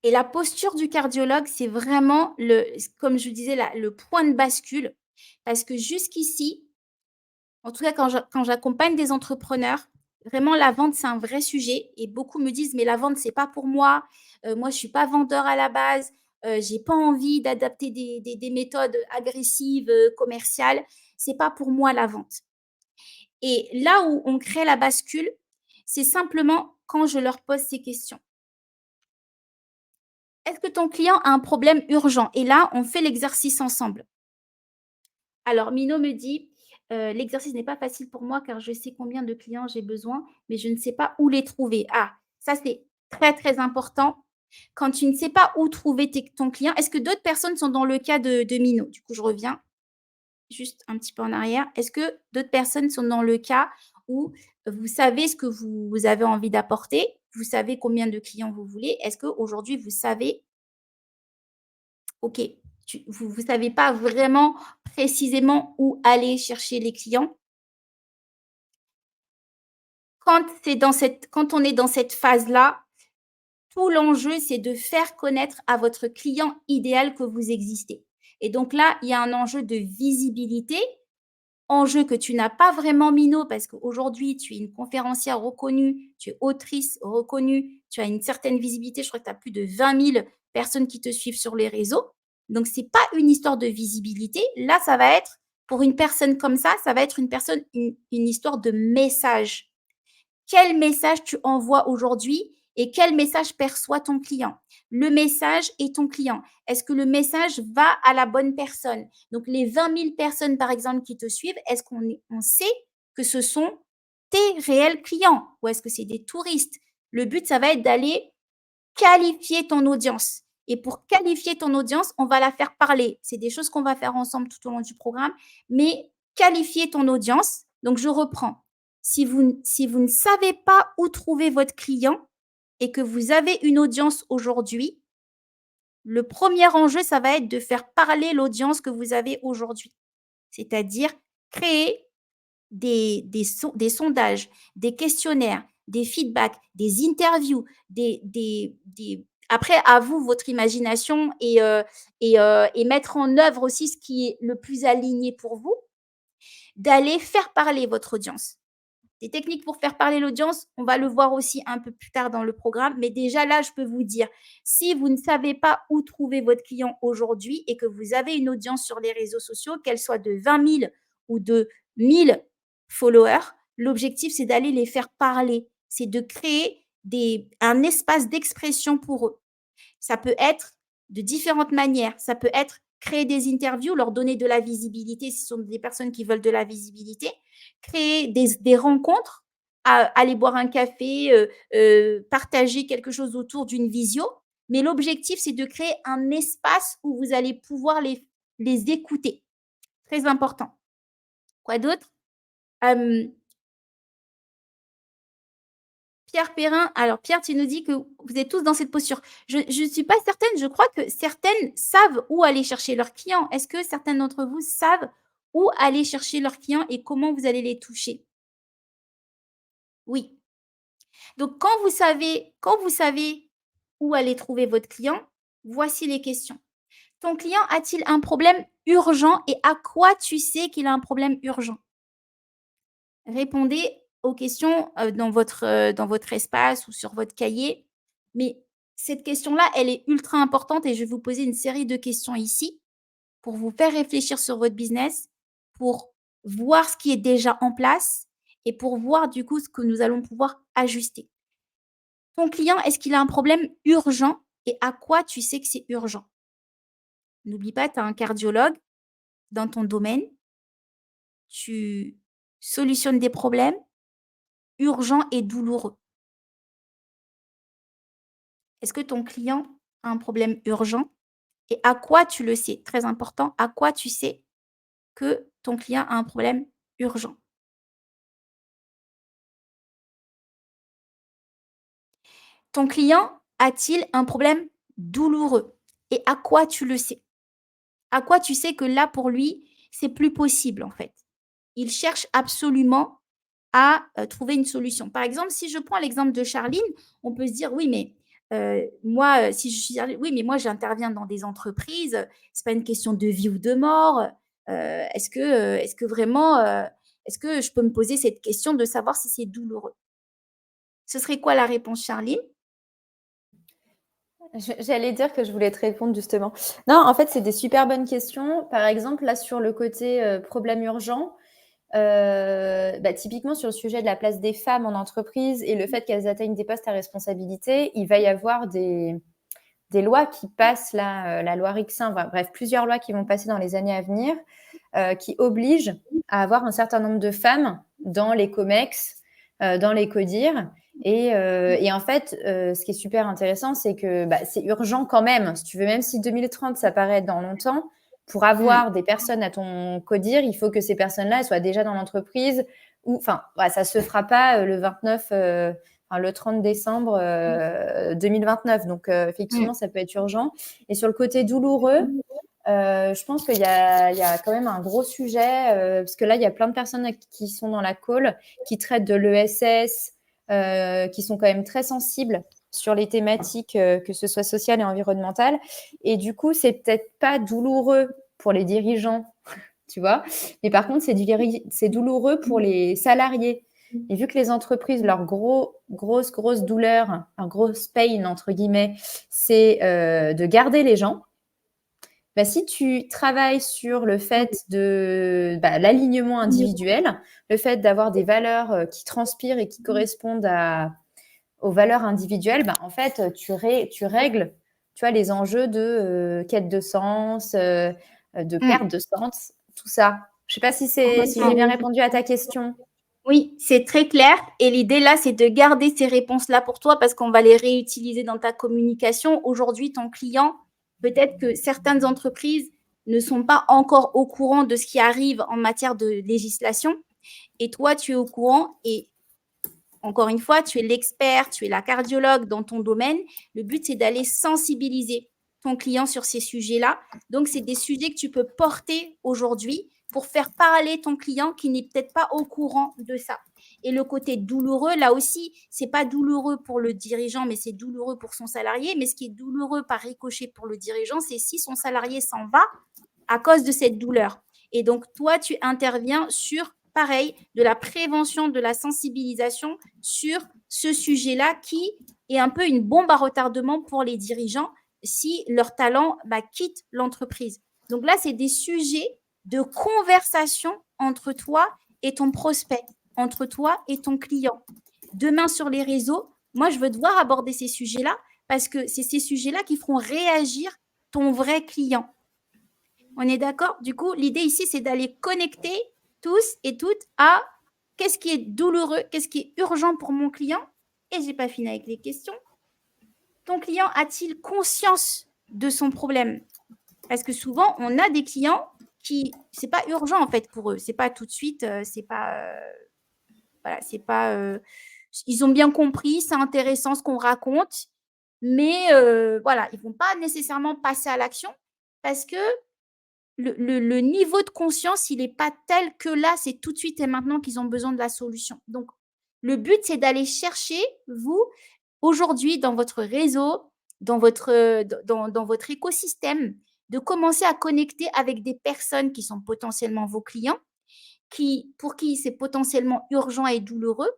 Et la posture du cardiologue, c'est vraiment, comme je disais, le point de bascule. Parce que jusqu'ici, en tout cas, quand j'accompagne des entrepreneurs, vraiment, la vente, c'est un vrai sujet. Et beaucoup me disent, mais la vente, c'est pas pour moi. Moi, je suis pas vendeur à la base. J'ai pas envie d'adapter des méthodes agressives, commerciales. C'est pas pour moi la vente. Et là où on crée la bascule, c'est simplement quand je leur pose ces questions. Est-ce que ton client a un problème urgent? Et là, on fait l'exercice ensemble. Alors, Mino me dit, l'exercice n'est pas facile pour moi car je sais combien de clients j'ai besoin, mais je ne sais pas où les trouver. Ah, ça, c'est très, très important. Quand tu ne sais pas où trouver ton client, est-ce que d'autres personnes sont dans le cas de Mino? Du coup, je reviens juste un petit peu en arrière. Est-ce que d'autres personnes sont dans le cas où vous savez ce que vous avez envie d'apporter, vous savez combien de clients vous voulez? Est-ce qu'aujourd'hui, vous savez, OK, vous ne savez pas vraiment précisément où aller chercher les clients? Quand on est dans cette phase-là, tout l'enjeu, c'est de faire connaître à votre client idéal que vous existez. Et donc là, il y a un enjeu de visibilité, enjeu que tu n'as pas vraiment, Mino, parce qu'aujourd'hui, tu es une conférencière reconnue, tu es autrice reconnue, tu as une certaine visibilité. Je crois que tu as plus de 20 000 personnes qui te suivent sur les réseaux. Donc, ce n'est pas une histoire de visibilité. Là, ça va être, pour une personne comme ça va être une histoire de message. Quel message tu envoies aujourd'hui et quel message perçoit ton client? Le message et ton client. Est-ce que le message va à la bonne personne? Donc, les 20 000 personnes, par exemple, qui te suivent, est-ce qu'on sait que ce sont tes réels clients ou est-ce que c'est des touristes? Le but, ça va être d'aller qualifier ton audience. Et pour qualifier ton audience, on va la faire parler. C'est des choses qu'on va faire ensemble tout au long du programme, mais qualifier ton audience. Donc, je reprends. Si vous ne savez pas où trouver votre client et que vous avez une audience aujourd'hui, le premier enjeu, ça va être de faire parler l'audience que vous avez aujourd'hui. C'est-à-dire créer des sondages, des questionnaires, des feedbacks, des interviews, après, à vous, votre imagination et mettre en œuvre aussi ce qui est le plus aligné pour vous, d'aller faire parler votre audience. Des techniques pour faire parler l'audience, on va le voir aussi un peu plus tard dans le programme. Mais déjà là, je peux vous dire, si vous ne savez pas où trouver votre client aujourd'hui et que vous avez une audience sur les réseaux sociaux, qu'elle soit de 20 000 ou de 1000 followers, l'objectif, c'est d'aller les faire parler. C'est de créer un espace d'expression pour eux. Ça peut être de différentes manières. Ça peut être créer des interviews, leur donner de la visibilité si ce sont des personnes qui veulent de la visibilité, créer des rencontres, aller boire un café, partager quelque chose autour d'une visio. Mais l'objectif, c'est de créer un espace où vous allez pouvoir les écouter. Très important. Quoi d'autre? Pierre Perrin, alors Pierre, tu nous dis que vous êtes tous dans cette posture. Je ne suis pas certaine, je crois que certaines savent où aller chercher leurs clients. Est-ce que certains d'entre vous savent où aller chercher leurs clients et comment vous allez les toucher? Oui. Donc, quand vous savez où aller trouver votre client, voici les questions. Ton client a-t-il un problème urgent et à quoi tu sais qu'il a un problème urgent? Répondez aux questions dans votre espace ou sur votre cahier. Mais cette question-là, elle est ultra importante et je vais vous poser une série de questions ici pour vous faire réfléchir sur votre business, pour voir ce qui est déjà en place et pour voir du coup ce que nous allons pouvoir ajuster. Ton client, est-ce qu'il a un problème urgent et à quoi tu sais que c'est urgent? N'oublie pas, tu as un cardiologue dans ton domaine. Tu solutionnes des problèmes, urgent et douloureux? Est-ce que ton client a un problème urgent et à quoi tu le sais? Très important, à quoi tu sais que ton client a un problème urgent? Ton client a-t-il un problème douloureux et à quoi tu le sais? À quoi tu sais que là, pour lui, c'est plus possible, en fait? Il cherche absolument à, trouver une solution. Par exemple, si je prends l'exemple de Charline, on peut se dire: «Oui, mais, moi, si je suis Charline, oui, mais moi, j'interviens dans des entreprises, c'est pas une question de vie ou de mort, est-ce que vraiment, est-ce que je peux me poser cette question de savoir si c'est douloureux?» Ce serait quoi la réponse, Charline? J'allais dire que je voulais te répondre justement. Non, en fait, c'est des super bonnes questions. Par exemple, là, sur le côté problème urgent, typiquement sur le sujet de la place des femmes en entreprise et le fait qu'elles atteignent des postes à responsabilité, il va y avoir des lois qui passent, là, la loi Rixin, bref, plusieurs lois qui vont passer dans les années à venir, qui obligent à avoir un certain nombre de femmes dans les COMEX, dans les CODIR. Et en fait, ce qui est super intéressant, c'est que c'est urgent quand même. Si tu veux, même si 2030, ça paraît dans longtemps, pour avoir des personnes à ton CODIR, il faut que ces personnes-là soient déjà dans l'entreprise. Ça ne se fera pas le 29, le 30 décembre 2029. Donc, effectivement, ça peut être urgent. Et sur le côté douloureux, je pense qu'il y a quand même un gros sujet, parce que là, il y a plein de personnes qui sont dans la call, qui traitent de l'ESS, qui sont quand même très sensibles sur les thématiques, que ce soit sociales et environnementales. Et du coup, c'est peut-être pas douloureux pour les dirigeants, tu vois, mais par contre, c'est douloureux pour les salariés. Et vu que les entreprises, leur grosse douleur, un grosse pain, entre guillemets, c'est de garder les gens, si tu travailles sur le fait de l'alignement individuel, le fait d'avoir des valeurs qui transpirent et qui correspondent aux valeurs individuelles, en fait, tu règles, tu vois, les enjeux de quête de sens, de perte de sens, tout ça. Je ne sais pas si j'ai bien répondu à ta question. Oui, c'est très clair et l'idée là, c'est de garder ces réponses-là pour toi parce qu'on va les réutiliser dans ta communication. Aujourd'hui, ton client, peut-être que certaines entreprises ne sont pas encore au courant de ce qui arrive en matière de législation et toi, tu es au courant et encore une fois, tu es l'expert, tu es la cardiologue dans ton domaine. Le but, c'est d'aller sensibiliser ton client sur ces sujets-là. Donc, c'est des sujets que tu peux porter aujourd'hui pour faire parler ton client qui n'est peut-être pas au courant de ça. Et le côté douloureux, là aussi, c'est pas douloureux pour le dirigeant, mais c'est douloureux pour son salarié. Mais ce qui est douloureux par ricochet pour le dirigeant, c'est si son salarié s'en va à cause de cette douleur. Et donc, toi, tu interviens sur, pareil, de la prévention, de la sensibilisation sur ce sujet-là qui est un peu une bombe à retardement pour les dirigeants si leur talent quitte l'entreprise. Donc là, c'est des sujets de conversation entre toi et ton prospect, entre toi et ton client. Demain, sur les réseaux, moi, je veux te voir aborder ces sujets-là parce que c'est ces sujets-là qui feront réagir ton vrai client. On est d'accord? Du coup, l'idée ici, c'est d'aller connecter tous et toutes à qu'est-ce qui est douloureux, qu'est-ce qui est urgent pour mon client. Et je n'ai pas fini avec les questions. Ton client a-t-il conscience de son problème? Parce que souvent, on a des clients qui, c'est pas urgent en fait pour eux. C'est pas tout de suite, c'est pas, voilà, c'est pas. Ils ont bien compris, c'est intéressant ce qu'on raconte, mais voilà, ils vont pas nécessairement passer à l'action parce que le niveau de conscience, il n'est pas tel que là, c'est tout de suite et maintenant qu'ils ont besoin de la solution. Donc, le but, c'est d'aller chercher, vous, aujourd'hui, dans votre réseau, dans votre écosystème, de commencer à connecter avec des personnes qui sont potentiellement vos clients, pour qui c'est potentiellement urgent et douloureux,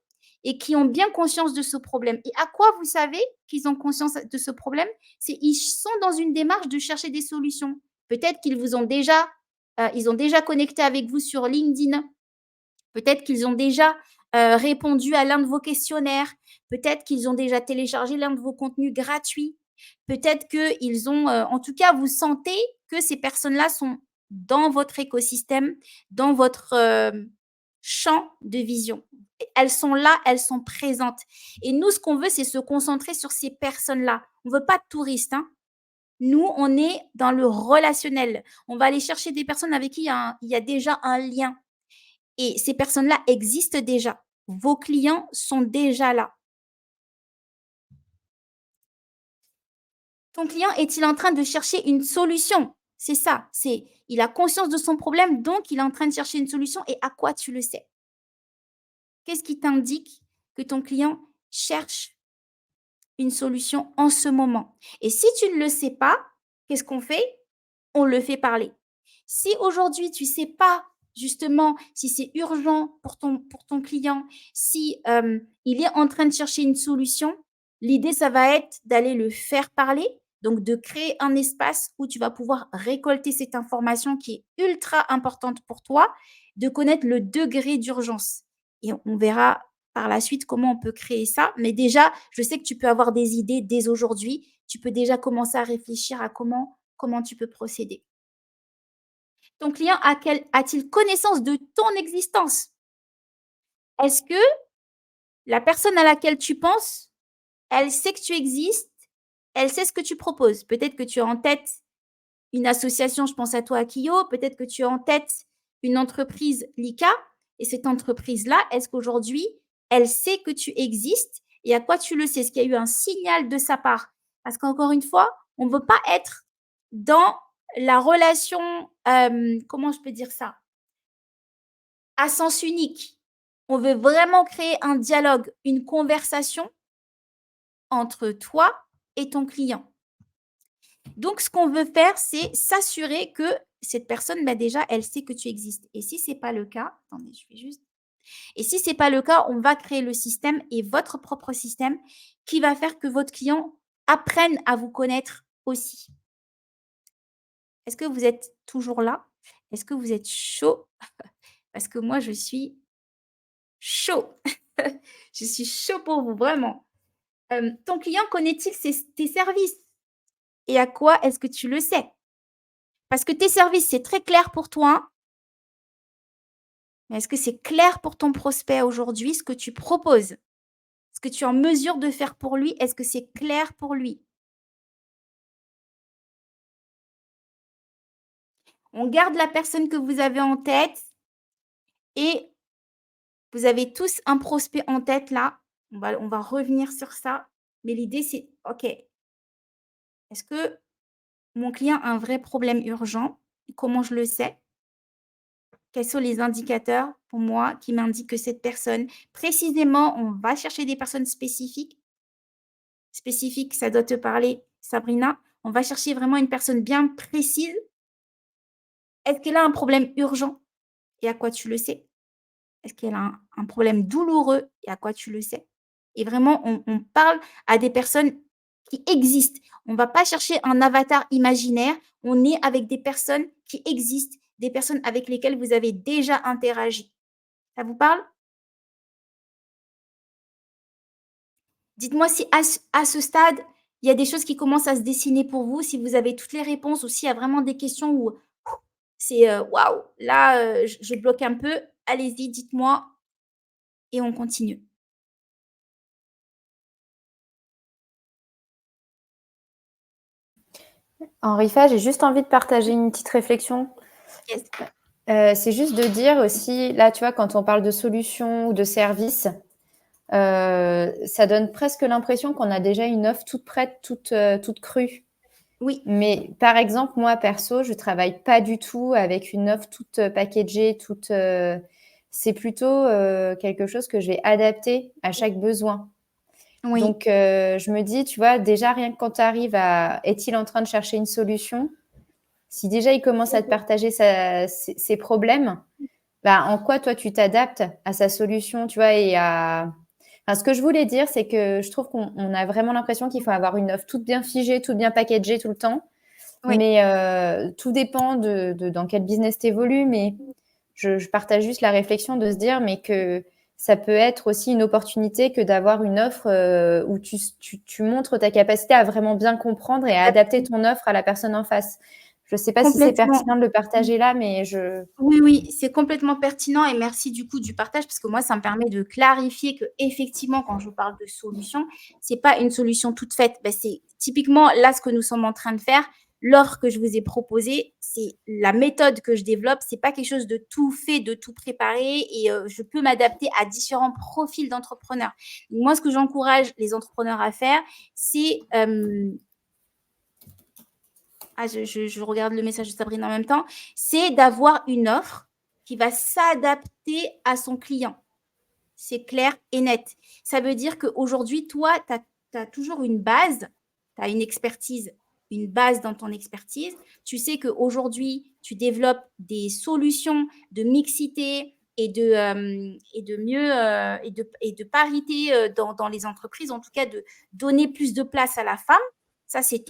et qui ont bien conscience de ce problème. Et à quoi vous savez qu'ils ont conscience de ce problème? C'est ils sont dans une démarche de chercher des solutions. Peut-être qu'ils vous ont déjà, ils ont déjà connecté avec vous sur LinkedIn. Peut-être qu'ils ont déjà répondu à l'un de vos questionnaires. Peut-être qu'ils ont déjà téléchargé l'un de vos contenus gratuits. Peut-être qu'ils ont, en tout cas, vous sentez que ces personnes-là sont dans votre écosystème, dans votre champ de vision. Elles sont là, elles sont présentes. Et nous, ce qu'on veut, c'est se concentrer sur ces personnes-là. On ne veut pas de touristes, hein. Nous, on est dans le relationnel. On va aller chercher des personnes avec qui il y a déjà un lien. Et ces personnes-là existent déjà. Vos clients sont déjà là. Ton client est-il en train de chercher une solution? C'est ça. Il a conscience de son problème, donc il est en train de chercher une solution. Et à quoi tu le sais? Qu'est-ce qui t'indique que ton client cherche une solution en ce moment? Et si tu ne le sais pas, qu'est-ce qu'on fait? On le fait parler. Si aujourd'hui, tu ne sais pas justement si c'est urgent pour ton client, si il est en train de chercher une solution, l'idée, ça va être d'aller le faire parler, donc de créer un espace où tu vas pouvoir récolter cette information qui est ultra importante pour toi, de connaître le degré d'urgence. Et on verra par la suite comment on peut créer ça. Mais déjà, je sais que tu peux avoir des idées dès aujourd'hui. Tu peux déjà commencer à réfléchir à comment tu peux procéder. Ton client a-t-il connaissance de ton existence? Est-ce que la personne à laquelle tu penses, elle sait que tu existes, elle sait ce que tu proposes? Peut-être que tu as en tête une association, je pense à toi, Akio, peut-être que tu as en tête une entreprise, Lika, et cette entreprise-là, est-ce qu'aujourd'hui, elle sait que tu existes et à quoi tu le sais? Est-ce qu'il y a eu un signal de sa part? Parce qu'encore une fois, on ne veut pas être dans la relation, comment je peux dire ça? À sens unique. On veut vraiment créer un dialogue, une conversation entre toi et ton client. Donc, ce qu'on veut faire, c'est s'assurer que cette personne, déjà, elle sait que tu existes. Et si ce n'est pas le cas, attendez, je vais juste... Et si ce n'est pas le cas, on va créer le système et votre propre système qui va faire que votre client apprenne à vous connaître aussi. Est-ce que vous êtes toujours là? Est-ce que vous êtes chaud? Parce que moi, je suis chaud. Je suis chaud pour vous, vraiment. Ton client connaît-il tes services? Et à quoi est-ce que tu le sais? Parce que tes services, c'est très clair pour toi. Mais est-ce que c'est clair pour ton prospect aujourd'hui, ce que tu proposes? Ce que tu es en mesure de faire pour lui, est-ce que c'est clair pour lui? On garde la personne que vous avez en tête et vous avez tous un prospect en tête là. On va revenir sur ça. Mais l'idée, c'est, OK, est-ce que mon client a un vrai problème urgent? Comment je le sais? Quels sont les indicateurs pour moi qui m'indiquent que cette personne, précisément, on va chercher des personnes spécifiques. Spécifique, ça doit te parler, Sabrina. On va chercher vraiment une personne bien précise. Est-ce qu'elle a un problème urgent et à quoi tu le sais? Est-ce qu'elle a un problème douloureux et à quoi tu le sais? Et vraiment, on parle à des personnes qui existent. On ne va pas chercher un avatar imaginaire. On est avec des personnes qui existent, des personnes avec lesquelles vous avez déjà interagi. Ça vous parle? Dites-moi si à ce stade, il y a des choses qui commencent à se dessiner pour vous, si vous avez toutes les réponses ou s'il y a vraiment des questions où c'est waouh, là, je bloque un peu. Allez-y, dites-moi et on continue. Henrifa, j'ai juste envie de partager une petite réflexion. Yes. C'est juste de dire aussi, là, tu vois, quand on parle de solutions ou de services, ça donne presque l'impression qu'on a déjà une offre toute prête, toute crue. Oui. Mais par exemple, moi, perso, je ne travaille pas du tout avec une offre toute packagée, c'est plutôt quelque chose que je vais adapter à chaque besoin. Oui. Donc, je me dis, tu vois, déjà, rien que quand tu arrives à « est-il en train de chercher une solution ?» Si déjà, il commence à te partager ses problèmes, en quoi, toi, tu t'adaptes à sa solution, tu vois, ce que je voulais dire, c'est que je trouve qu'on a vraiment l'impression qu'il faut avoir une offre toute bien figée, toute bien packagée tout le temps. Oui. Mais tout dépend de dans quel business tu évolues. Mais je partage juste la réflexion de se dire mais que ça peut être aussi une opportunité que d'avoir une offre où tu montres ta capacité à vraiment bien comprendre et à adapter ton offre à la personne en face. Je ne sais pas si c'est Complètement. pertinent de le partager là, mais je… Oui, c'est complètement pertinent et merci du coup du partage parce que moi, ça me permet de clarifier que effectivement, quand je vous parle de solution, c'est pas une solution toute faite. Ben, c'est typiquement là ce que nous sommes en train de faire. L'offre que je vous ai proposée, c'est la méthode que je développe. C'est pas quelque chose de tout fait, de tout préparé et je peux m'adapter à différents profils d'entrepreneurs. Donc, moi, ce que j'encourage les entrepreneurs à faire, c'est je regarde le message de Sabrine en même temps, c'est d'avoir une offre qui va s'adapter à son client. C'est clair et net. Ça veut dire qu'aujourd'hui, toi, tu as toujours une base, tu as une expertise, une base dans ton expertise. Tu sais qu'aujourd'hui, tu développes des solutions de mixité et de parité dans les entreprises, en tout cas de donner plus de place à la femme. Ça, c'est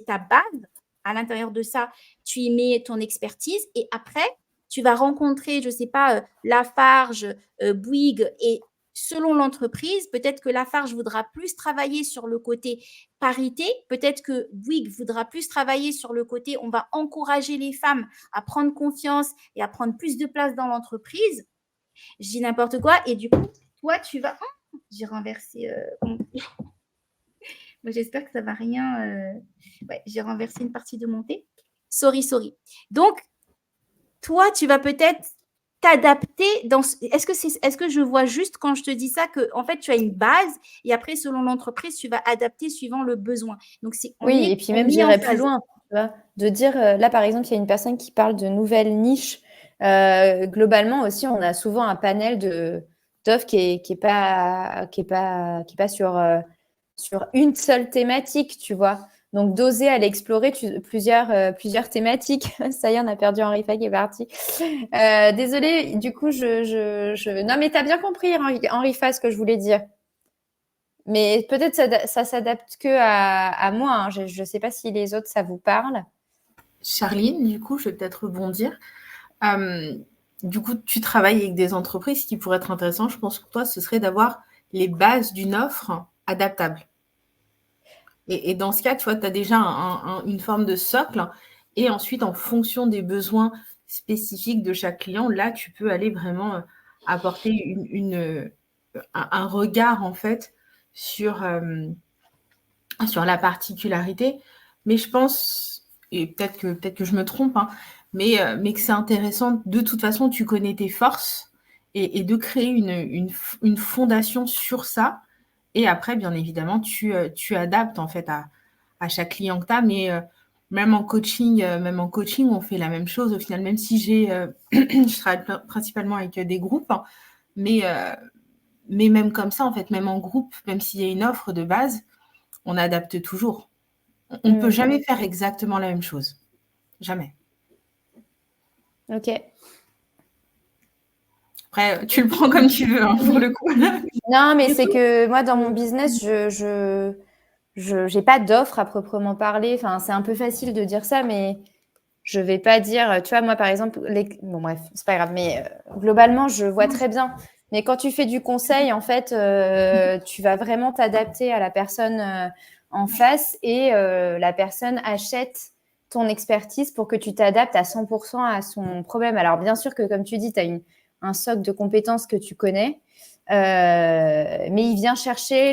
ta base. À l'intérieur de ça, tu y mets ton expertise et après, tu vas rencontrer, je ne sais pas, Lafarge, Bouygues et selon l'entreprise, peut-être que Lafarge voudra plus travailler sur le côté parité, peut-être que Bouygues voudra plus travailler sur le côté on va encourager les femmes à prendre confiance et à prendre plus de place dans l'entreprise. Je dis n'importe quoi et du coup, toi, tu vas… Oh, j'ai renversé… Moi, j'espère que ça ne va rien… Ouais, j'ai renversé une partie de mon thé. Sorry. Donc, toi, tu vas peut-être t'adapter dans… Est-ce que je vois juste quand je te dis ça que en fait, tu as une base et après, selon l'entreprise, tu vas adapter suivant le besoin. Donc, Oui, et puis même, j'irais plus loin. Tu vois, de dire, là, par exemple, il y a une personne qui parle de nouvelles niches. Globalement aussi, on a souvent un panel d'offres qui est pas sur une seule thématique, tu vois. Donc, d'oser aller explorer plusieurs thématiques. Ça y est, on a perdu Henri Fa qui est parti. Désolée, du coup, Non, mais tu as bien compris, Henri Fa, ce que je voulais dire. Mais peut-être ça s'adapte que à moi. Hein. Je ne sais pas si les autres, ça vous parle. Charline, du coup, je vais peut-être rebondir. Du coup, tu travailles avec des entreprises. Ce qui pourrait être intéressant, je pense, pour toi, ce serait d'avoir les bases d'une offre adaptable. Et dans ce cas, tu vois, tu as déjà une forme de socle. Et ensuite, en fonction des besoins spécifiques de chaque client, là, tu peux aller vraiment apporter un regard, en fait, sur la particularité. Mais je pense, et peut-être que je me trompe, hein, mais que c'est intéressant. De toute façon, tu connais tes forces et de créer une fondation sur ça. Et après, bien évidemment, tu adaptes en fait à chaque client que tu as. Mais même en coaching, on fait la même chose. Au final, même si je travaille principalement avec des groupes, hein, mais même comme ça, en fait, même en groupe, même s'il y a une offre de base, on adapte toujours. On ne peut jamais faire exactement la même chose. Jamais. Ok. Après, tu le prends comme tu veux, hein, pour le coup. Non, mais c'est que moi, dans mon business, je n'ai pas d'offre à proprement parler. Enfin, c'est un peu facile de dire ça, mais je ne vais pas dire… Tu vois, moi, par exemple… Bon, bref, c'est pas grave. Mais globalement, je vois très bien. Mais quand tu fais du conseil, en fait, tu vas vraiment t'adapter à la personne en face et la personne achète ton expertise pour que tu t'adaptes à 100% à son problème. Alors, bien sûr que, comme tu dis, tu as un socle de compétences que tu connais, mais il vient chercher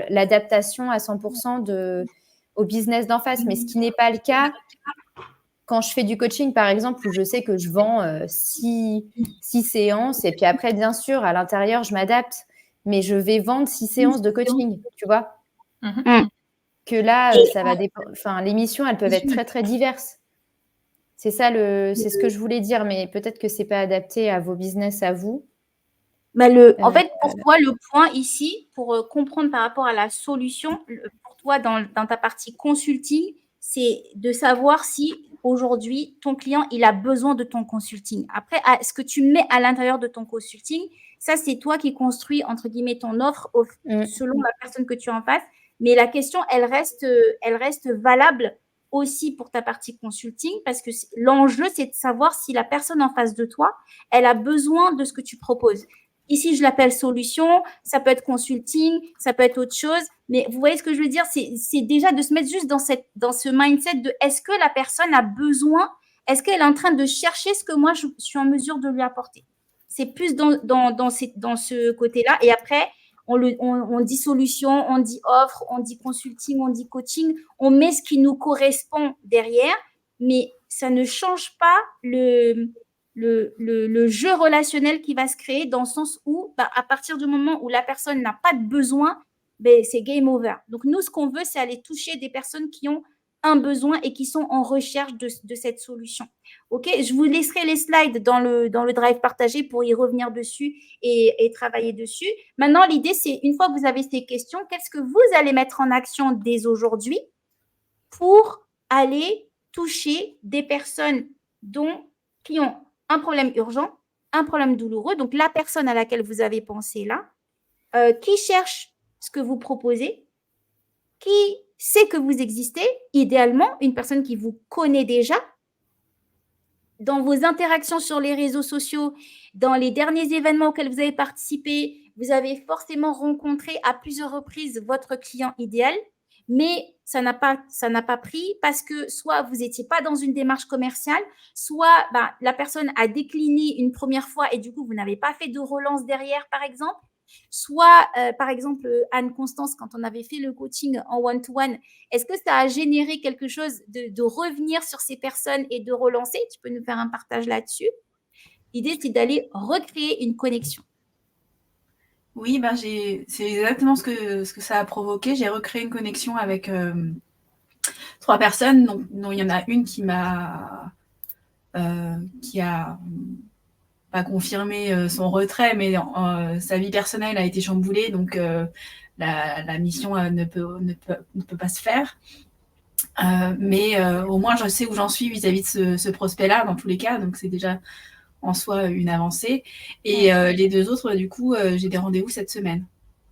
l'adaptation à 100% au business d'en face. Mais ce qui n'est pas le cas quand je fais du coaching, par exemple, où je sais que je vends 6 séances et puis après, bien sûr, à l'intérieur, je m'adapte, mais je vais vendre 6 séances de coaching, tu vois. Que là, ça va dépendre. Enfin, les missions, elles peuvent être très, très diverses. C'est ça, c'est ce que je voulais dire, mais peut-être que c'est pas adapté à vos business, à vous. En fait, pour toi, le point ici, pour comprendre par rapport à la solution, pour toi, dans ta partie consulting, c'est de savoir si aujourd'hui, ton client, il a besoin de ton consulting. Après, ce que tu mets à l'intérieur de ton consulting, ça, c'est toi qui construis, entre guillemets, ton offre selon la personne que tu as en face. Mais la question, elle reste valable aussi pour ta partie consulting parce que l'enjeu, c'est de savoir si la personne en face de toi, elle a besoin de ce que tu proposes. Ici, je l'appelle solution, ça peut être consulting, ça peut être autre chose. Mais vous voyez ce que je veux dire? C'est déjà de se mettre juste dans ce mindset de est-ce que la personne a besoin, est-ce qu'elle est en train de chercher ce que moi, je suis en mesure de lui apporter? C'est plus dans ce côté-là. Et après, on dit solution, on dit offre, on dit consulting, on dit coaching, on met ce qui nous correspond derrière, mais ça ne change pas le jeu relationnel qui va se créer dans le sens où, à partir du moment où la personne n'a pas de besoin, c'est game over. Donc, nous, ce qu'on veut, c'est aller toucher des personnes qui ont un besoin et qui sont en recherche de cette solution. OK, je vous laisserai les slides dans le drive partagé pour y revenir dessus et travailler dessus. Maintenant, l'idée, c'est une fois que vous avez ces questions, qu'est-ce que vous allez mettre en action dès aujourd'hui pour aller toucher des personnes qui ont un problème urgent, un problème douloureux, donc la personne à laquelle vous avez pensé là, qui cherche ce que vous proposez, qui sait que vous existez, idéalement, une personne qui vous connaît déjà. Dans vos interactions sur les réseaux sociaux, dans les derniers événements auxquels vous avez participé, vous avez forcément rencontré à plusieurs reprises votre client idéal, mais ça n'a pas pris parce que soit vous n'étiez pas dans une démarche commerciale, soit la personne a décliné une première fois et du coup, vous n'avez pas fait de relance derrière, par exemple. Soit, par exemple, Anne-Constance, quand on avait fait le coaching en one-to-one, est-ce que ça a généré quelque chose de revenir sur ces personnes et de relancer? Tu peux nous faire un partage là-dessus. L'idée, c'est d'aller recréer une connexion. Oui, c'est exactement ce que ça a provoqué. J'ai recréé une connexion avec 3 personnes, dont il y en a une qui a pas confirmé son retrait, mais sa vie personnelle a été chamboulée, donc la mission ne peut pas se faire. Mais au moins, je sais où j'en suis vis-à-vis de ce prospect-là, dans tous les cas, donc c'est déjà en soi une avancée. Et les 2 autres, du coup, j'ai des rendez-vous cette semaine.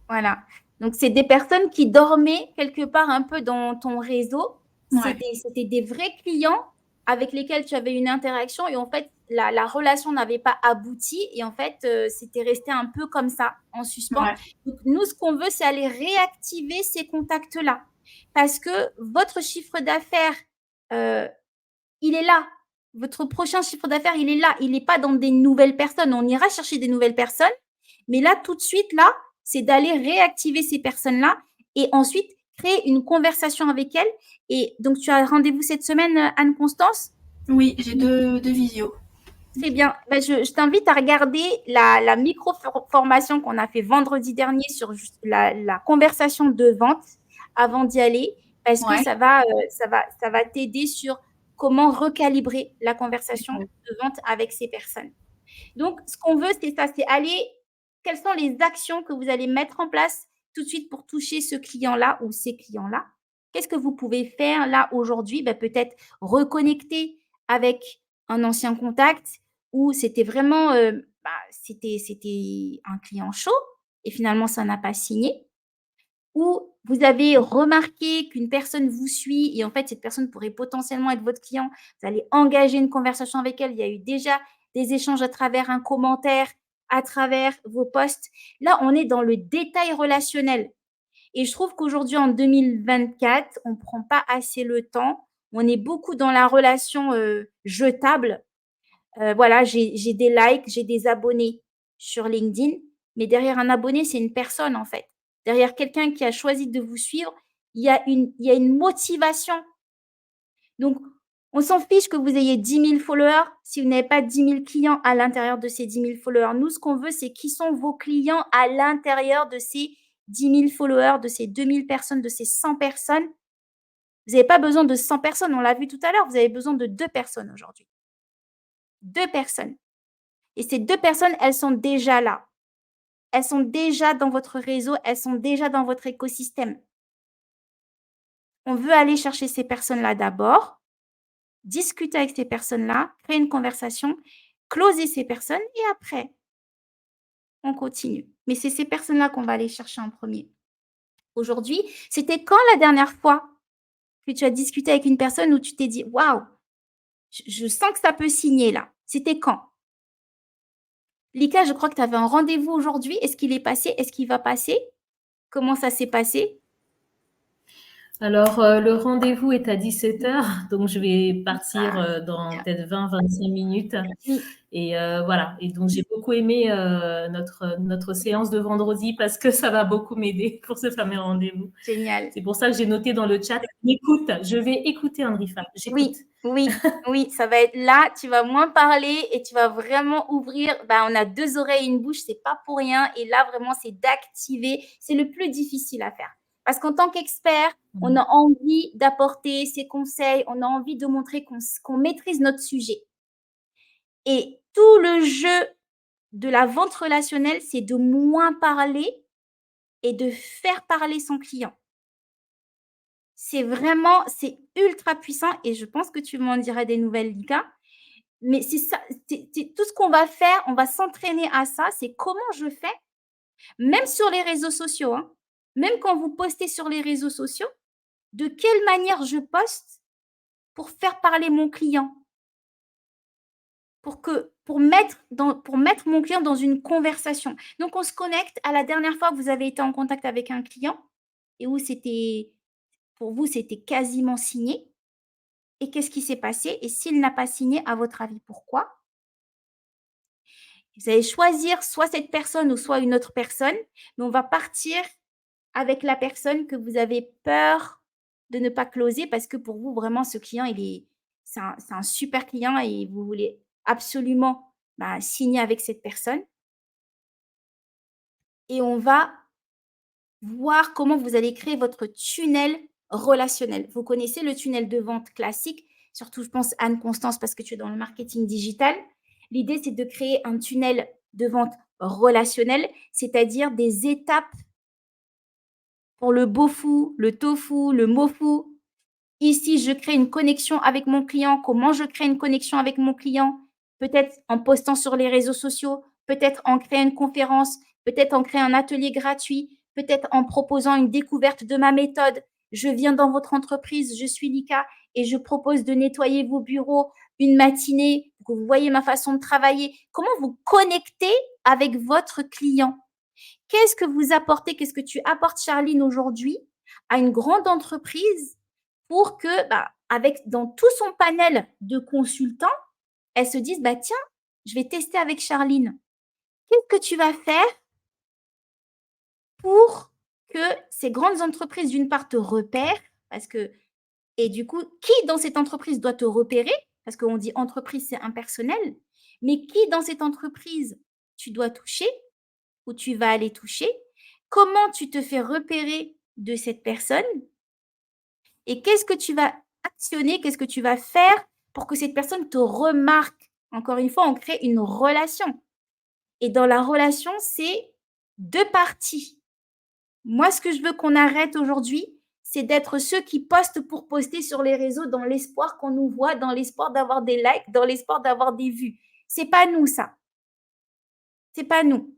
Voilà. Donc, c'est des personnes qui dormaient quelque part un peu dans ton réseau. Ouais. C'était des vrais clients avec lesquels tu avais une interaction et en fait, la relation n'avait pas abouti et en fait, c'était resté un peu comme ça, en suspens. Ouais. Donc, nous, ce qu'on veut, c'est aller réactiver ces contacts-là parce que votre chiffre d'affaires, il est là. Votre prochain chiffre d'affaires, il est là. Il n'est pas dans des nouvelles personnes. On ira chercher des nouvelles personnes. Mais là, tout de suite, là, c'est d'aller réactiver ces personnes-là et ensuite créer une conversation avec elles. Et donc, tu as rendez-vous cette semaine, Anne-Constance? Oui, j'ai deux visios. Très bien. Je t'invite à regarder la micro-formation qu'on a fait vendredi dernier sur la conversation de vente avant d'y aller parce que ça va t'aider sur comment recalibrer la conversation de vente avec ces personnes. Donc, ce qu'on veut, c'est ça, c'est aller, quelles sont les actions que vous allez mettre en place tout de suite pour toucher ce client-là ou ces clients-là? Qu'est-ce que vous pouvez faire là aujourd'hui? Peut-être reconnecter avec un ancien contact où c'était vraiment, c'était un client chaud et finalement ça n'a pas signé. Ou vous avez remarqué qu'une personne vous suit et en fait, cette personne pourrait potentiellement être votre client. Vous allez engager une conversation avec elle. Il y a eu déjà des échanges à travers un commentaire, à travers vos posts. Là, on est dans le détail relationnel. Et je trouve qu'aujourd'hui, en 2024, on ne prend pas assez le temps. On est beaucoup dans la relation jetable. Voilà, j'ai des likes, j'ai des abonnés sur LinkedIn. Mais derrière un abonné, c'est une personne en fait. Derrière quelqu'un qui a choisi de vous suivre, il y a une motivation. Donc, on s'en fiche que vous ayez 10 000 followers si vous n'avez pas 10 000 clients à l'intérieur de ces 10 000 followers. Nous, ce qu'on veut, c'est qui sont vos clients à l'intérieur de ces 10 000 followers, de ces 2 000 personnes, de ces 100 personnes. Vous n'avez pas besoin de 100 personnes, on l'a vu tout à l'heure, vous avez besoin de 2 personnes aujourd'hui. 2 personnes. Et ces 2 personnes, elles sont déjà là. Elles sont déjà dans votre réseau, elles sont déjà dans votre écosystème. On veut aller chercher ces personnes-là d'abord, discuter avec ces personnes-là, créer une conversation, closer ces personnes et après, on continue. Mais c'est ces personnes-là qu'on va aller chercher en premier. Aujourd'hui, c'était quand la dernière fois que tu as discuté avec une personne où tu t'es dit « Waouh, je sens que ça peut signer là ». C'était quand? Lika, je crois que tu avais un rendez-vous aujourd'hui. Est-ce qu'il est passé? Est-ce qu'il va passer? Comment ça s'est passé? Alors, le rendez-vous est à 17h, donc je vais partir dans peut-être 20-25 minutes. Oui. Et voilà. Et donc, j'ai beaucoup aimé notre séance de vendredi parce que ça va beaucoup m'aider pour ce fameux rendez-vous. Génial. C'est pour ça que j'ai noté dans le chat, écoute, je vais écouter Andrifa. Oui, oui, oui, ça va être là, tu vas moins parler et tu vas vraiment ouvrir. Bah, on a 2 oreilles et une bouche, c'est pas pour rien. Et là, vraiment, c'est d'activer. C'est le plus difficile à faire. Parce qu'en tant qu'expert, on a envie d'apporter ses conseils, on a envie de montrer qu'on maîtrise notre sujet. Et tout le jeu de la vente relationnelle, c'est de moins parler et de faire parler son client. C'est ultra puissant et je pense que tu m'en diras des nouvelles, Lika. Mais c'est ça, c'est tout ce qu'on va faire, on va s'entraîner à ça, c'est comment je fais, même sur les réseaux sociaux, hein, même quand vous postez sur les réseaux sociaux, de quelle manière je poste pour faire parler mon client, pour mettre mon client dans une conversation. Donc, on se connecte à la dernière fois que vous avez été en contact avec un client et où pour vous, c'était quasiment signé. Et qu'est-ce qui s'est passé? Et s'il n'a pas signé, à votre avis, pourquoi? Vous allez choisir soit cette personne ou soit une autre personne, mais on va partir avec la personne que vous avez peur de ne pas closer parce que pour vous, vraiment, ce client, c'est un super client et vous voulez absolument signer avec cette personne. Et on va voir comment vous allez créer votre tunnel relationnel. Vous connaissez le tunnel de vente classique, surtout, je pense, Anne-Constance, parce que tu es dans le marketing digital. L'idée, c'est de créer un tunnel de vente relationnel, c'est-à-dire des étapes pour le bofu, le tofu, le mofu. Ici, je crée une connexion avec mon client. Comment je crée une connexion avec mon client? Peut-être en postant sur les réseaux sociaux, peut-être en créant une conférence, peut-être en créant un atelier gratuit, peut-être en proposant une découverte de ma méthode. Je viens dans votre entreprise, je suis Lika et je propose de nettoyer vos bureaux une matinée pour que vous voyez ma façon de travailler. Comment vous connectez avec votre client? Qu'est-ce que vous apportez? Qu'est-ce que tu apportes, Charline, aujourd'hui à une grande entreprise pour que, dans tout son panel de consultants, elle se dise, tiens, je vais tester avec Charline. Qu'est-ce que tu vas faire pour que ces grandes entreprises, d'une part, te repèrent et du coup, qui dans cette entreprise doit te repérer? Parce qu'on dit entreprise, c'est impersonnel. Mais qui dans cette entreprise tu dois toucher ou tu vas aller toucher? Comment tu te fais repérer de cette personne? Et qu'est-ce que tu vas actionner? Qu'est-ce que tu vas faire pour que cette personne te remarque? Encore une fois, on crée une relation. Et dans la relation, c'est 2 parties. Moi, ce que je veux qu'on arrête aujourd'hui, c'est d'être ceux qui postent pour poster sur les réseaux dans l'espoir qu'on nous voit, dans l'espoir d'avoir des likes, dans l'espoir d'avoir des vues. C'est pas nous, ça. C'est pas nous.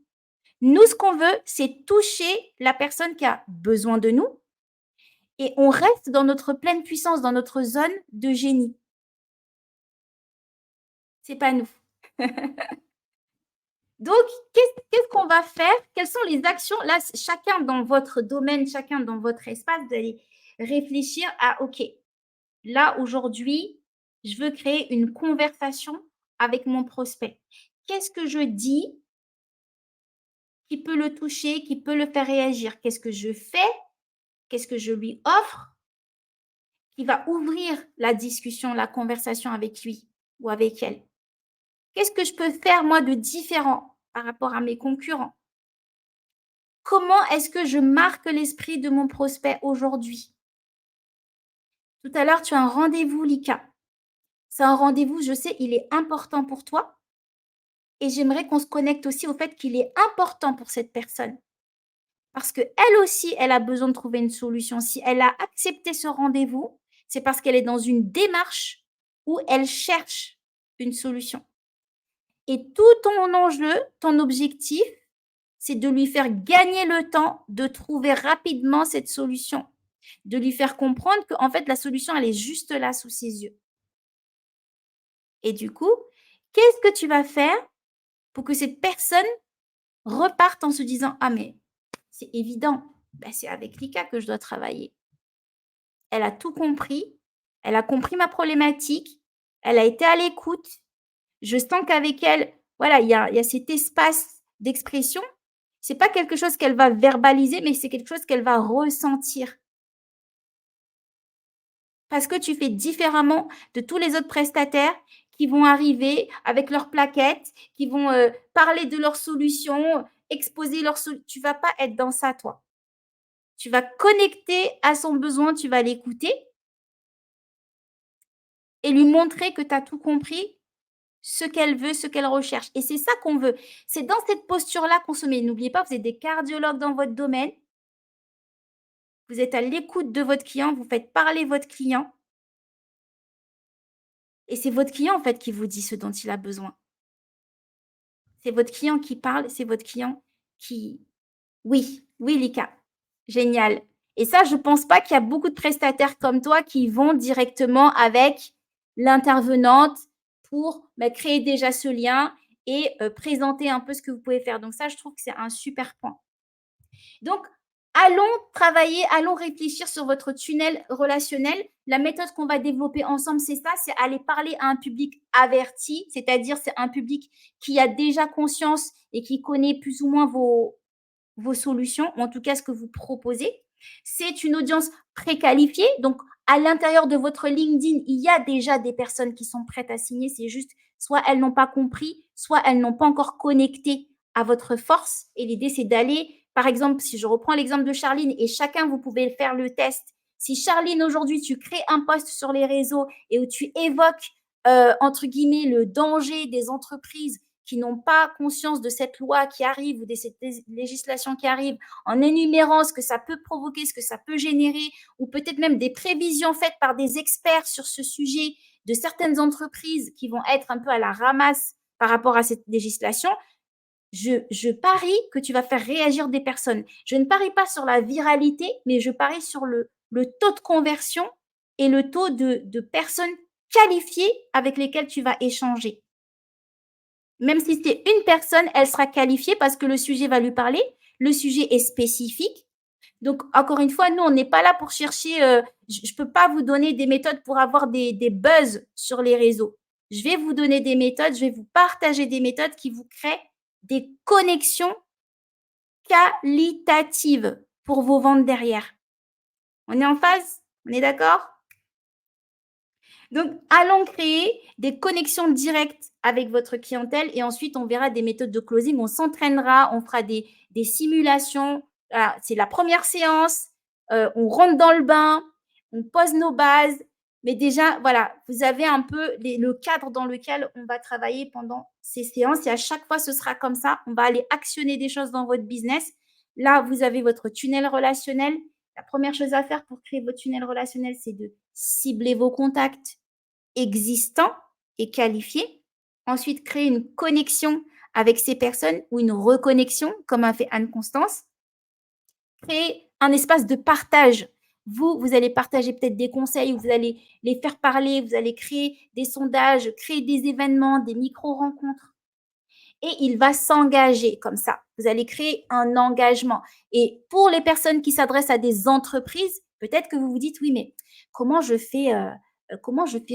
Nous, ce qu'on veut, c'est toucher la personne qui a besoin de nous et on reste dans notre pleine puissance, dans notre zone de génie. C'est pas nous. Donc, qu'est-ce qu'on va faire? Quelles sont les actions? Là, chacun dans votre domaine, chacun dans votre espace, vous allez réfléchir à, OK, là, aujourd'hui, je veux créer une conversation avec mon prospect. Qu'est-ce que je dis qui peut le toucher, qui peut le faire réagir? Qu'est-ce que je fais? Qu'est-ce que je lui offre qui va ouvrir la discussion, la conversation avec lui ou avec elle? Qu'est-ce que je peux faire, moi, de différent par rapport à mes concurrents? Comment est-ce que je marque l'esprit de mon prospect aujourd'hui? Tout à l'heure, tu as un rendez-vous, Lika. C'est un rendez-vous, je sais, il est important pour toi. Et j'aimerais qu'on se connecte aussi au fait qu'il est important pour cette personne. Parce qu'elle aussi, elle a besoin de trouver une solution. Si elle a accepté ce rendez-vous, c'est parce qu'elle est dans une démarche où elle cherche une solution. Et tout ton enjeu, ton objectif, c'est de lui faire gagner le temps de trouver rapidement cette solution, de lui faire comprendre qu'en fait, la solution, elle est juste là sous ses yeux. Et du coup, qu'est-ce que tu vas faire pour que cette personne reparte en se disant « Ah, mais c'est évident, ben, c'est avec Lika que je dois travailler. Elle a tout compris, elle a compris ma problématique, elle a été à l'écoute. Je sens qu'avec elle, voilà, il y a cet espace d'expression. C'est pas quelque chose qu'elle va verbaliser, mais c'est quelque chose qu'elle va ressentir. Parce que tu fais différemment de tous les autres prestataires qui vont arriver avec leurs plaquettes, qui vont parler de leurs solutions, exposer leurs solutions. Tu vas pas être dans ça, toi. Tu vas connecter à son besoin, tu vas l'écouter et lui montrer que tu as tout compris, ce qu'elle veut, ce qu'elle recherche. Et c'est ça qu'on veut. C'est dans cette posture-là qu'on se met. N'oubliez pas, vous êtes des cardiologues dans votre domaine. Vous êtes à l'écoute de votre client, vous faites parler votre client. Et c'est votre client, en fait, qui vous dit ce dont il a besoin. C'est votre client qui parle, c'est votre client qui… Oui, Lika, génial. Et ça, je ne pense pas qu'il y a beaucoup de prestataires comme toi qui vont directement avec l'intervenante pour créer déjà ce lien et présenter un peu ce que vous pouvez faire. Donc ça, je trouve que c'est un super point. Donc, allons travailler, allons réfléchir sur votre tunnel relationnel. La méthode qu'on va développer ensemble, c'est ça, c'est aller parler à un public averti, c'est-à-dire c'est un public qui a déjà conscience et qui connaît plus ou moins vos solutions, ou en tout cas ce que vous proposez. C'est une audience préqualifiée, donc à l'intérieur de votre LinkedIn, il y a déjà des personnes qui sont prêtes à signer, c'est juste soit elles n'ont pas compris, soit elles n'ont pas encore connecté à votre force. Et l'idée, c'est d'aller, par exemple, si je reprends l'exemple de Charline, et chacun, vous pouvez faire le test. Si Charline, aujourd'hui, tu crées un post sur les réseaux et où tu évoques, entre guillemets, le danger des entreprises qui n'ont pas conscience de cette loi qui arrive ou de cette législation qui arrive, en énumérant ce que ça peut provoquer, ce que ça peut générer, ou peut-être même des prévisions faites par des experts sur ce sujet de certaines entreprises qui vont être un peu à la ramasse par rapport à cette législation, je parie que tu vas faire réagir des personnes. Je ne parie pas sur la viralité, mais je parie sur le taux de conversion et le taux de personnes qualifiées avec lesquelles tu vas échanger. Même si c'est une personne, elle sera qualifiée parce que le sujet va lui parler. Le sujet est spécifique. Donc, encore une fois, nous, on n'est pas là pour chercher… je ne peux pas vous donner des méthodes pour avoir des buzz sur les réseaux. Je vais vous donner des méthodes, je vais vous partager des méthodes qui vous créent des connexions qualitatives pour vos ventes derrière. On est en phase? On est d'accord? Donc, allons créer des connexions directes avec votre clientèle et ensuite, on verra des méthodes de closing. On s'entraînera, on fera des simulations. Voilà, c'est la première séance. On rentre dans le bain, on pose nos bases. Mais déjà, voilà, vous avez un peu le cadre dans lequel on va travailler pendant ces séances. Et à chaque fois, ce sera comme ça. On va aller actionner des choses dans votre business. Là, vous avez votre tunnel relationnel. La première chose à faire pour créer votre tunnel relationnel, c'est de cibler vos contacts existants et qualifiés. Ensuite, créer une connexion avec ces personnes ou une reconnexion, comme a fait Anne-Constance. Créer un espace de partage. Vous allez partager peut-être des conseils, vous allez les faire parler, vous allez créer des sondages, créer des événements, des micro-rencontres. Et il va s'engager comme ça. Vous allez créer un engagement. Et pour les personnes qui s'adressent à des entreprises, peut-être que vous vous dites, oui, mais comment je fais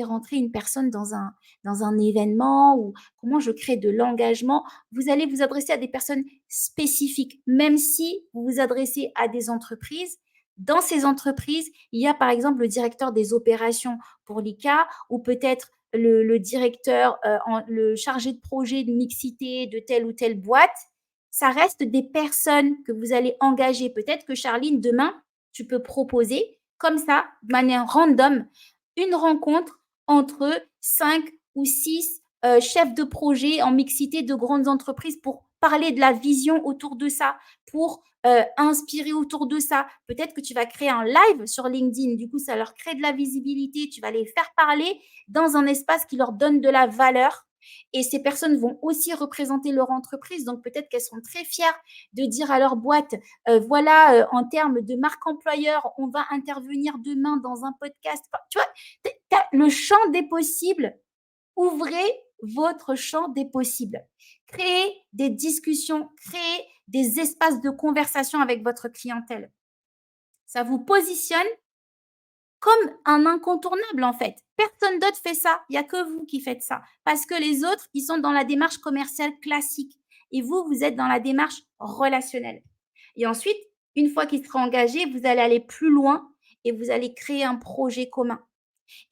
rentrer une personne dans un événement ou comment je crée de l'engagement? Vous allez vous adresser à des personnes spécifiques, même si vous vous adressez à des entreprises. Dans ces entreprises, il y a par exemple le directeur des opérations pour l'ICA ou peut-être le directeur, le chargé de projet de mixité de telle ou telle boîte. Ça reste des personnes que vous allez engager. Peut-être que Charline, demain, tu peux proposer comme ça, de manière random, une rencontre entre 5 ou 6 chefs de projet en mixité de grandes entreprises pour parler de la vision autour de ça, pour inspirer autour de ça. Peut-être que tu vas créer un live sur LinkedIn. Du coup, ça leur crée de la visibilité. Tu vas les faire parler dans un espace qui leur donne de la valeur. Et ces personnes vont aussi représenter leur entreprise. Donc, peut-être qu'elles seront très fières de dire à leur boîte, voilà, en termes de marque employeur, on va intervenir demain dans un podcast. Tu vois, le champ des possibles, ouvrez votre champ des possibles. Créez des discussions, créez des espaces de conversation avec votre clientèle. Ça vous positionne comme un incontournable, en fait. Personne d'autre fait ça. Il n'y a que vous qui faites ça. Parce que les autres, ils sont dans la démarche commerciale classique. Et vous, vous êtes dans la démarche relationnelle. Et ensuite, une fois qu'il sera engagé, vous allez aller plus loin et vous allez créer un projet commun.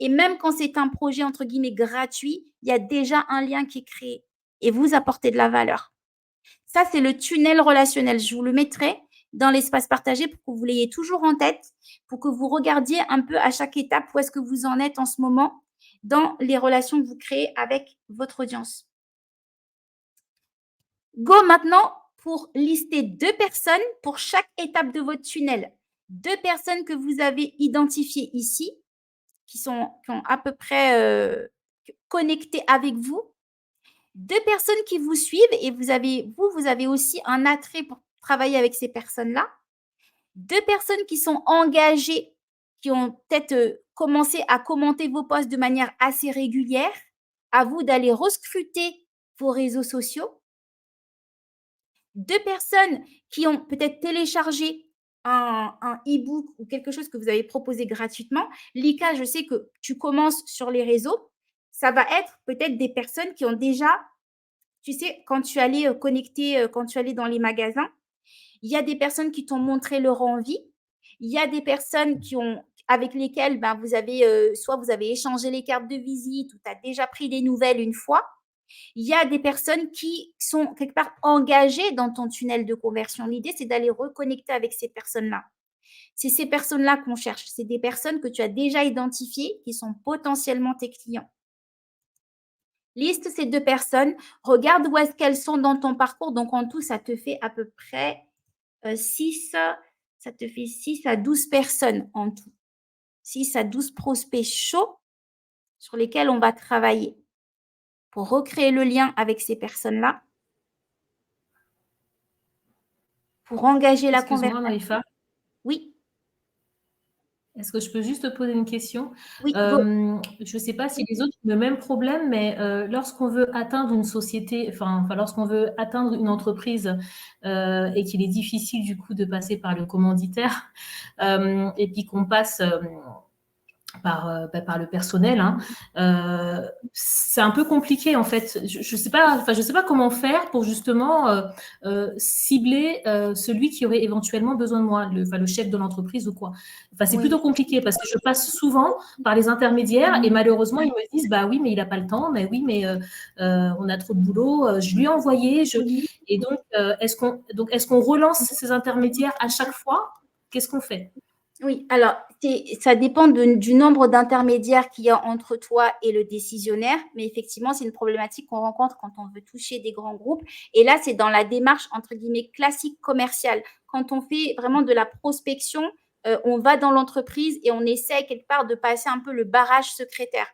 Et même quand c'est un projet, entre guillemets, gratuit, il y a déjà un lien qui est créé et vous apportez de la valeur. Ça, c'est le tunnel relationnel. Je vous le mettrai dans l'espace partagé pour que vous l'ayez toujours en tête, pour que vous regardiez un peu à chaque étape où est-ce que vous en êtes en ce moment dans les relations que vous créez avec votre audience. Go maintenant pour lister 2 personnes pour chaque étape de votre tunnel. 2 personnes que vous avez identifiées ici, qui ont à peu près connecté avec vous. 2 personnes qui vous suivent et vous avez aussi un attrait pour travailler avec ces personnes-là. 2 personnes qui sont engagées, qui ont peut-être commencé à commenter vos posts de manière assez régulière. À vous d'aller rescruter vos réseaux sociaux. 2 personnes qui ont peut-être téléchargé un e-book ou quelque chose que vous avez proposé gratuitement. Lika, je sais que tu commences sur les réseaux. Ça va être peut-être des personnes qui ont déjà, tu sais, quand tu allais connecter, quand tu allais dans les magasins, il y a des personnes qui t'ont montré leur envie. Il y a des personnes avec lesquelles vous avez, soit vous avez échangé les cartes de visite ou tu as déjà pris des nouvelles une fois. Il y a des personnes qui sont quelque part engagées dans ton tunnel de conversion. L'idée, c'est d'aller reconnecter avec ces personnes-là. C'est ces personnes-là qu'on cherche. C'est des personnes que tu as déjà identifiées qui sont potentiellement tes clients. Liste ces 2 personnes. Regarde où est-ce qu'elles sont dans ton parcours. Donc, en tout, ça te fait à peu près 6 à 12 personnes en tout. 6 à 12 prospects chauds sur lesquels on va travailler pour recréer le lien avec ces personnes-là, pour engager la Excuse-moi, conversation. Maïfa. Oui. Est-ce que je peux juste te poser une question? Oui, je ne sais pas si les autres ont le même problème, mais lorsqu'on veut atteindre une société, lorsqu'on veut atteindre une entreprise et qu'il est difficile du coup de passer par le commanditaire et puis qu'on passe par le personnel, c'est un peu compliqué en fait. Je sais pas comment faire pour justement cibler celui qui aurait éventuellement besoin de moi, le chef de l'entreprise ou quoi. C'est plutôt compliqué parce que je passe souvent par les intermédiaires et malheureusement ils me disent bah oui mais il a pas le temps, mais oui mais on a trop de boulot. Je lui ai envoyé, et donc est-ce qu'on relance ces intermédiaires à chaque fois? Qu'est-ce qu'on fait? Oui, alors ça dépend du nombre d'intermédiaires qu'il y a entre toi et le décisionnaire, mais effectivement, c'est une problématique qu'on rencontre quand on veut toucher des grands groupes. Et là, c'est dans la démarche, entre guillemets, classique commerciale. Quand on fait vraiment de la prospection, on va dans l'entreprise et on essaie quelque part de passer un peu le barrage secrétaire.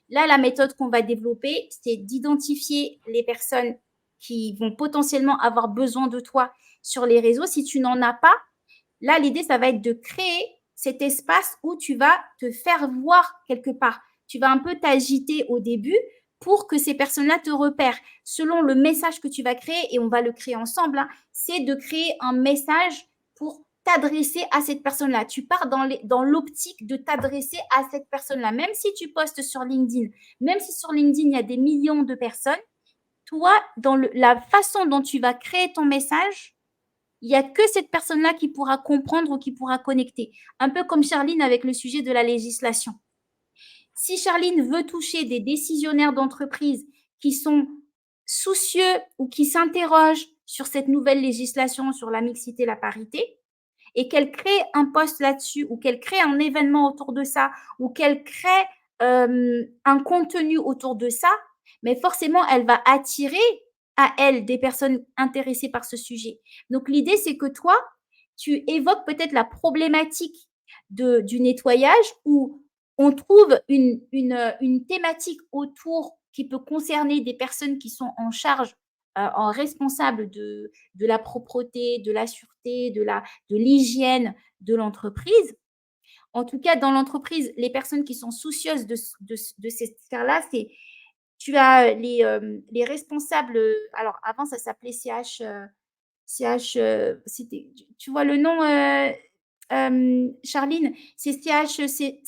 Là, la méthode qu'on va développer, c'est d'identifier les personnes qui vont potentiellement avoir besoin de toi sur les réseaux. Si tu n'en as pas, là, l'idée, ça va être de créer cet espace où tu vas te faire voir quelque part. Tu vas un peu t'agiter au début pour que ces personnes-là te repèrent. Selon le message que tu vas créer, et on va le créer ensemble, c'est de créer un message pour t'adresser à cette personne-là. Tu pars dans l'optique de t'adresser à cette personne-là. Même si tu postes sur LinkedIn, même si sur LinkedIn, il y a des millions de personnes, toi, dans la façon dont tu vas créer ton message, il n'y a que cette personne-là qui pourra comprendre ou qui pourra connecter. Un peu comme Charline avec le sujet de la législation. Si Charline veut toucher des décisionnaires d'entreprise qui sont soucieux ou qui s'interrogent sur cette nouvelle législation, sur la mixité, la parité, et qu'elle crée un post là-dessus, ou qu'elle crée un événement autour de ça, ou qu'elle crée un contenu autour de ça, mais forcément, elle va attirer à elle des personnes intéressées par ce sujet. Donc, l'idée, c'est que toi, tu évoques peut-être la problématique du nettoyage où on trouve une thématique autour qui peut concerner des personnes qui sont en charge, en responsable de la propreté, de la sûreté, de l'hygiène de l'entreprise. En tout cas, dans l'entreprise, les personnes qui sont soucieuses de ces sphères-là, c'est Tu as les responsables. Alors, avant, ça s'appelait c'était, tu vois le nom, Charline? C'est CHECGT.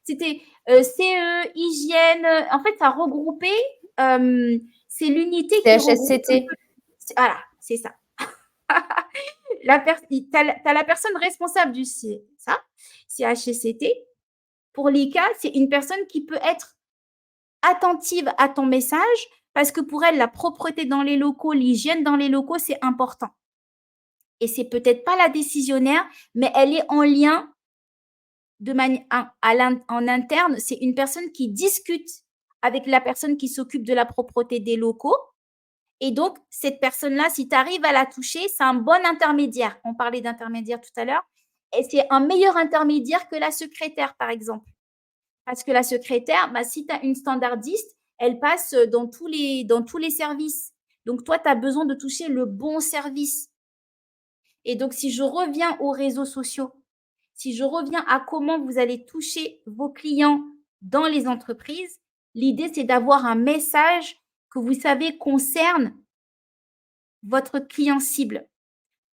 C'était CE, hygiène. En fait, ça regroupait. C'est l'unité qui regroupe. CHSCT. Voilà, c'est ça. Tu as la personne responsable du CHSCT. Pour l'ICA, c'est une personne qui peut être attentive à ton message parce que pour elle, la propreté dans les locaux, l'hygiène dans les locaux, c'est important. Et c'est peut-être pas la décisionnaire, mais elle est en lien en interne. C'est une personne qui discute avec la personne qui s'occupe de la propreté des locaux. Et donc, cette personne-là, si tu arrives à la toucher, c'est un bon intermédiaire. On parlait d'intermédiaire tout à l'heure. Et c'est un meilleur intermédiaire que la secrétaire, par exemple. Parce que la secrétaire, si tu as une standardiste, elle passe dans tous les services. Donc, toi, tu as besoin de toucher le bon service. Et donc, si je reviens aux réseaux sociaux, si je reviens à comment vous allez toucher vos clients dans les entreprises, l'idée, c'est d'avoir un message que vous savez concerne votre client cible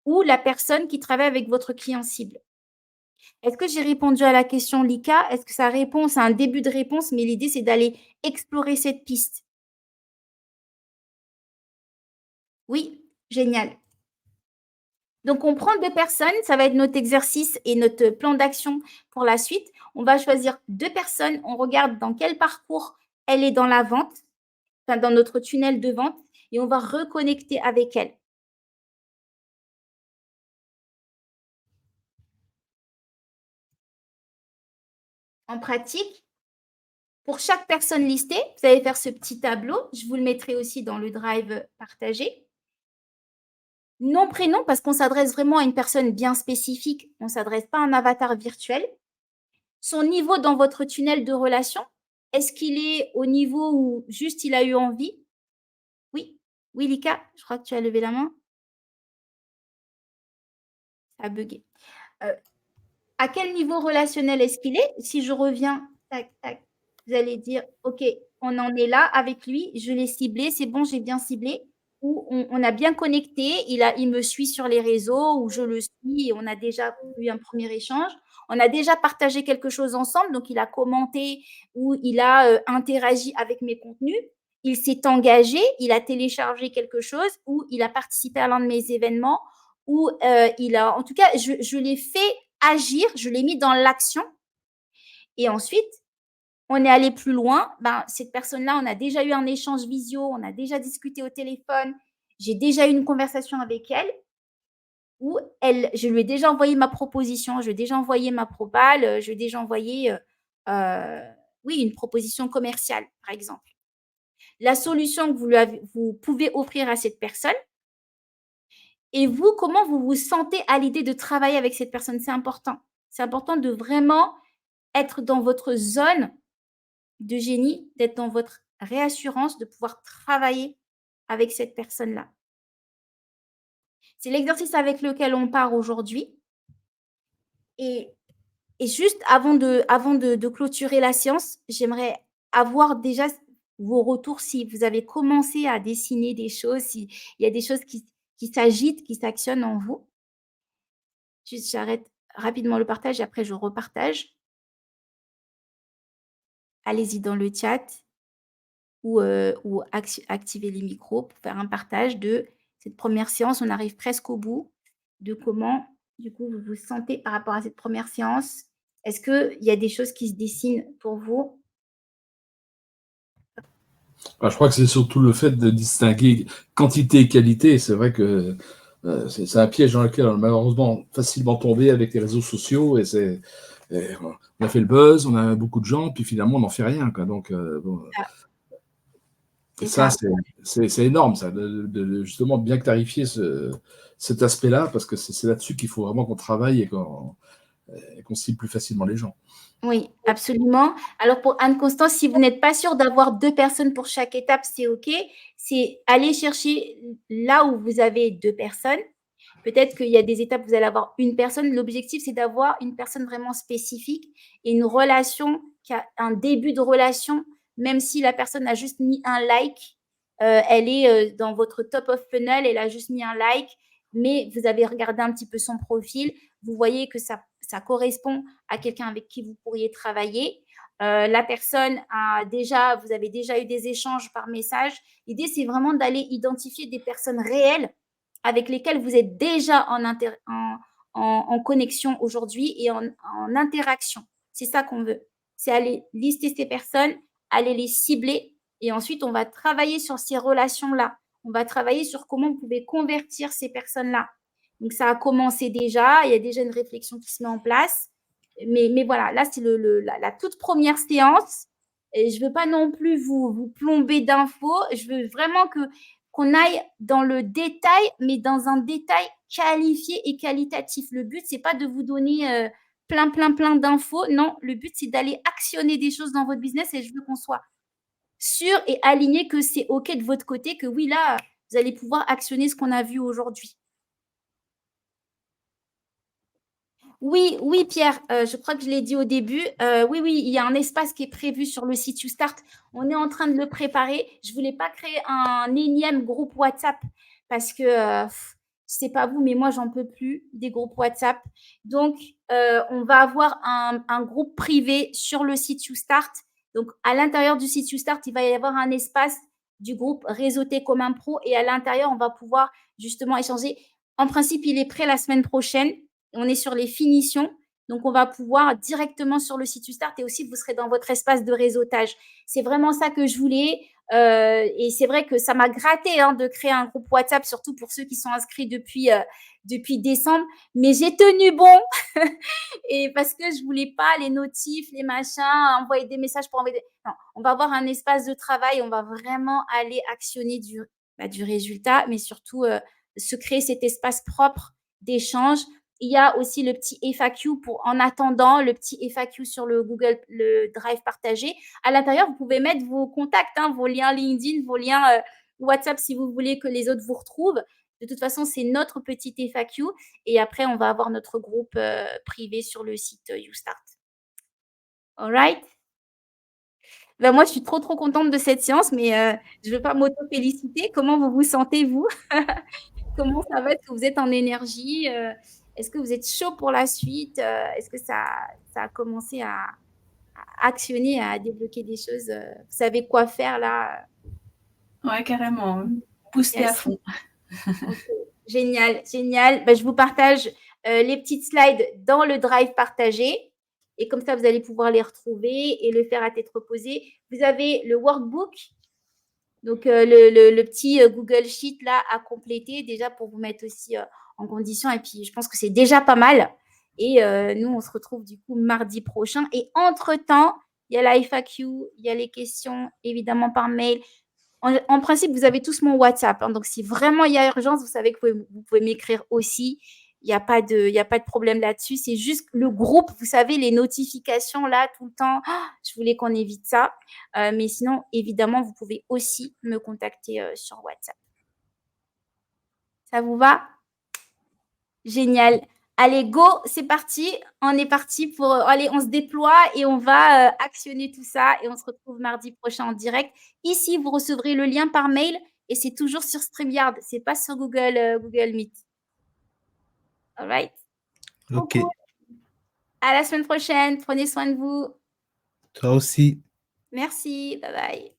ou la personne qui travaille avec votre client cible. Est-ce que j'ai répondu à la question, Lika? Est-ce que ça répond? C'est un début de réponse, mais l'idée, c'est d'aller explorer cette piste. Oui, génial. Donc, on prend 2 personnes. Ça va être notre exercice et notre plan d'action pour la suite. On va choisir 2 personnes. On regarde dans quel parcours elle est dans la vente, enfin dans notre tunnel de vente, et on va reconnecter avec elle. En pratique, pour chaque personne listée, vous allez faire ce petit tableau. Je vous le mettrai aussi dans le drive partagé. Nom, prénom, parce qu'on s'adresse vraiment à une personne bien spécifique. On ne s'adresse pas à un avatar virtuel. Son niveau dans votre tunnel de relation, est-ce qu'il est au niveau où juste il a eu envie? Oui, oui, Lika, je crois que tu as levé la main. Ça a bugué. À quel niveau relationnel est-ce qu'il est? Si je reviens, tac, tac, vous allez dire, OK, on en est là avec lui, je l'ai ciblé, c'est bon, j'ai bien ciblé. Ou on a bien connecté, il me suit sur les réseaux, ou je le suis, et on a déjà eu un premier échange. On a déjà partagé quelque chose ensemble, donc il a commenté ou il a interagi avec mes contenus. Il s'est engagé, il a téléchargé quelque chose ou il a participé à l'un de mes événements ou en tout cas, je l'ai fait agir, je l'ai mis dans l'action. Et ensuite, on est allé plus loin. Cette personne-là, on a déjà eu un échange visio, on a déjà discuté au téléphone, j'ai déjà eu une conversation avec elle où je lui ai déjà envoyé ma proposition, je lui ai déjà envoyé ma propale, je lui ai déjà envoyé une proposition commerciale, par exemple. La solution que vous pouvez offrir à cette personne. Et vous, comment vous vous sentez à l'idée de travailler avec cette personne? C'est important. C'est important de vraiment être dans votre zone de génie, d'être dans votre réassurance, de pouvoir travailler avec cette personne-là. C'est l'exercice avec lequel on part aujourd'hui. Et juste avant de clôturer la séance, j'aimerais avoir déjà vos retours si vous avez commencé à dessiner des choses, s'il y a des choses qui s'agitent, qui s'actionnent en vous. Juste, j'arrête rapidement le partage et après, je repartage. Allez-y dans le chat ou activez les micros pour faire un partage de cette première séance. On arrive presque au bout de comment, du coup, vous vous sentez par rapport à cette première séance. Est-ce qu'il y a des choses qui se dessinent pour vous? Je crois que c'est surtout le fait de distinguer quantité et qualité. C'est vrai que c'est un piège dans lequel on est malheureusement facilement tombé avec les réseaux sociaux. On a fait le buzz, on a beaucoup de gens, puis finalement, on n'en fait rien. Quoi. Donc, ça, c'est énorme, ça, de justement bien clarifier cet aspect-là, parce que c'est là-dessus qu'il faut vraiment qu'on travaille et qu'on cible plus facilement les gens. Oui, absolument. Alors, pour Anne-Constance, si vous n'êtes pas sûr d'avoir 2 personnes pour chaque étape, c'est OK. C'est aller chercher là où vous avez 2 personnes Peut-être qu'il y a des étapes, vous allez avoir une personne. L'objectif, c'est d'avoir une personne vraiment spécifique et une relation qui a un début de relation, même si la personne a juste mis un like, elle est dans votre top of funnel, elle a juste mis un like, mais vous avez regardé un petit peu son profil, vous voyez que ça correspond à quelqu'un avec qui vous pourriez travailler. La personne vous avez déjà eu des échanges par message. L'idée, c'est vraiment d'aller identifier des personnes réelles avec lesquelles vous êtes déjà en connexion aujourd'hui et en interaction. C'est ça qu'on veut. C'est aller lister ces personnes, aller les cibler et ensuite, on va travailler sur ces relations-là. On va travailler sur comment vous pouvez convertir ces personnes-là. Donc, ça a commencé déjà. Il y a déjà une réflexion qui se met en place. Mais voilà, là, c'est la toute première séance. Et je ne veux pas non plus vous plomber d'infos. Je veux vraiment qu'on aille dans le détail, mais dans un détail qualifié et qualitatif. Le but, ce n'est pas de vous donner plein d'infos. Non, le but, c'est d'aller actionner des choses dans votre business et je veux qu'on soit sûr et aligné que c'est OK de votre côté, que oui, là, vous allez pouvoir actionner ce qu'on a vu aujourd'hui. Oui, Pierre, je crois que je l'ai dit au début. Oui, il y a un espace qui est prévu sur le site YouStart. On est en train de le préparer. Je ne voulais pas créer un énième groupe WhatsApp parce que, je ne sais pas vous, mais moi, j'en peux plus des groupes WhatsApp. Donc, on va avoir un groupe privé sur le site YouStart. Donc, à l'intérieur du site YouStart, il va y avoir un espace du groupe Réseauté comme un pro et à l'intérieur, on va pouvoir justement échanger. En principe, il est prêt la semaine prochaine. On est sur les finitions. Donc, on va pouvoir directement sur le site YouStart et aussi, vous serez dans votre espace de réseautage. C'est vraiment ça que je voulais. Et c'est vrai que ça m'a gratté de créer un groupe WhatsApp, surtout pour ceux qui sont inscrits depuis décembre. Mais j'ai tenu bon et parce que je voulais pas les notifs, les machins, envoyer des messages pour envoyer Non, on va avoir un espace de travail. On va vraiment aller actionner du résultat, mais surtout se créer cet espace propre d'échange. Il y a aussi le petit FAQ en attendant, le petit FAQ sur le Drive partagé. À l'intérieur, vous pouvez mettre vos contacts, vos liens LinkedIn, vos liens WhatsApp si vous voulez que les autres vous retrouvent. De toute façon, c'est notre petit FAQ. Et après, on va avoir notre groupe privé sur le site YouStart. All right? Ben, moi, je suis trop contente de cette séance, mais je ne veux pas m'auto-féliciter. Comment vous vous sentez, vous? Comment ça va? Est-ce que vous êtes en énergie? Est-ce que vous êtes chaud pour la suite? Est-ce que ça a commencé à actionner, à débloquer des choses? Vous savez quoi faire là? Ouais, carrément. Booster à fond. Okay. Génial. Ben, je vous partage les petites slides dans le Drive partagé. Et comme ça, vous allez pouvoir les retrouver et le faire à tête reposée. Vous avez le workbook. Donc, le petit Google Sheet là à compléter déjà pour vous mettre aussi en condition. Et puis, je pense que c'est déjà pas mal. Et nous, on se retrouve du coup mardi prochain. Et entre-temps, il y a la FAQ, il y a les questions, évidemment par mail. En principe, vous avez tous mon WhatsApp. Donc, si vraiment il y a urgence, vous savez que vous pouvez m'écrire aussi. Il n'y a pas de problème là-dessus. C'est juste le groupe, vous savez, les notifications là tout le temps. Je voulais qu'on évite ça. Mais sinon, évidemment, vous pouvez aussi me contacter sur WhatsApp. Ça vous va? Génial. Allez, go, c'est parti. On est parti pour... Allez, on se déploie et on va actionner tout ça. Et on se retrouve mardi prochain en direct. Ici, vous recevrez le lien par mail et c'est toujours sur StreamYard. Ce n'est pas sur Google Meet. All right? OK. Coucou. À la semaine prochaine. Prenez soin de vous. Toi aussi. Merci. Bye bye.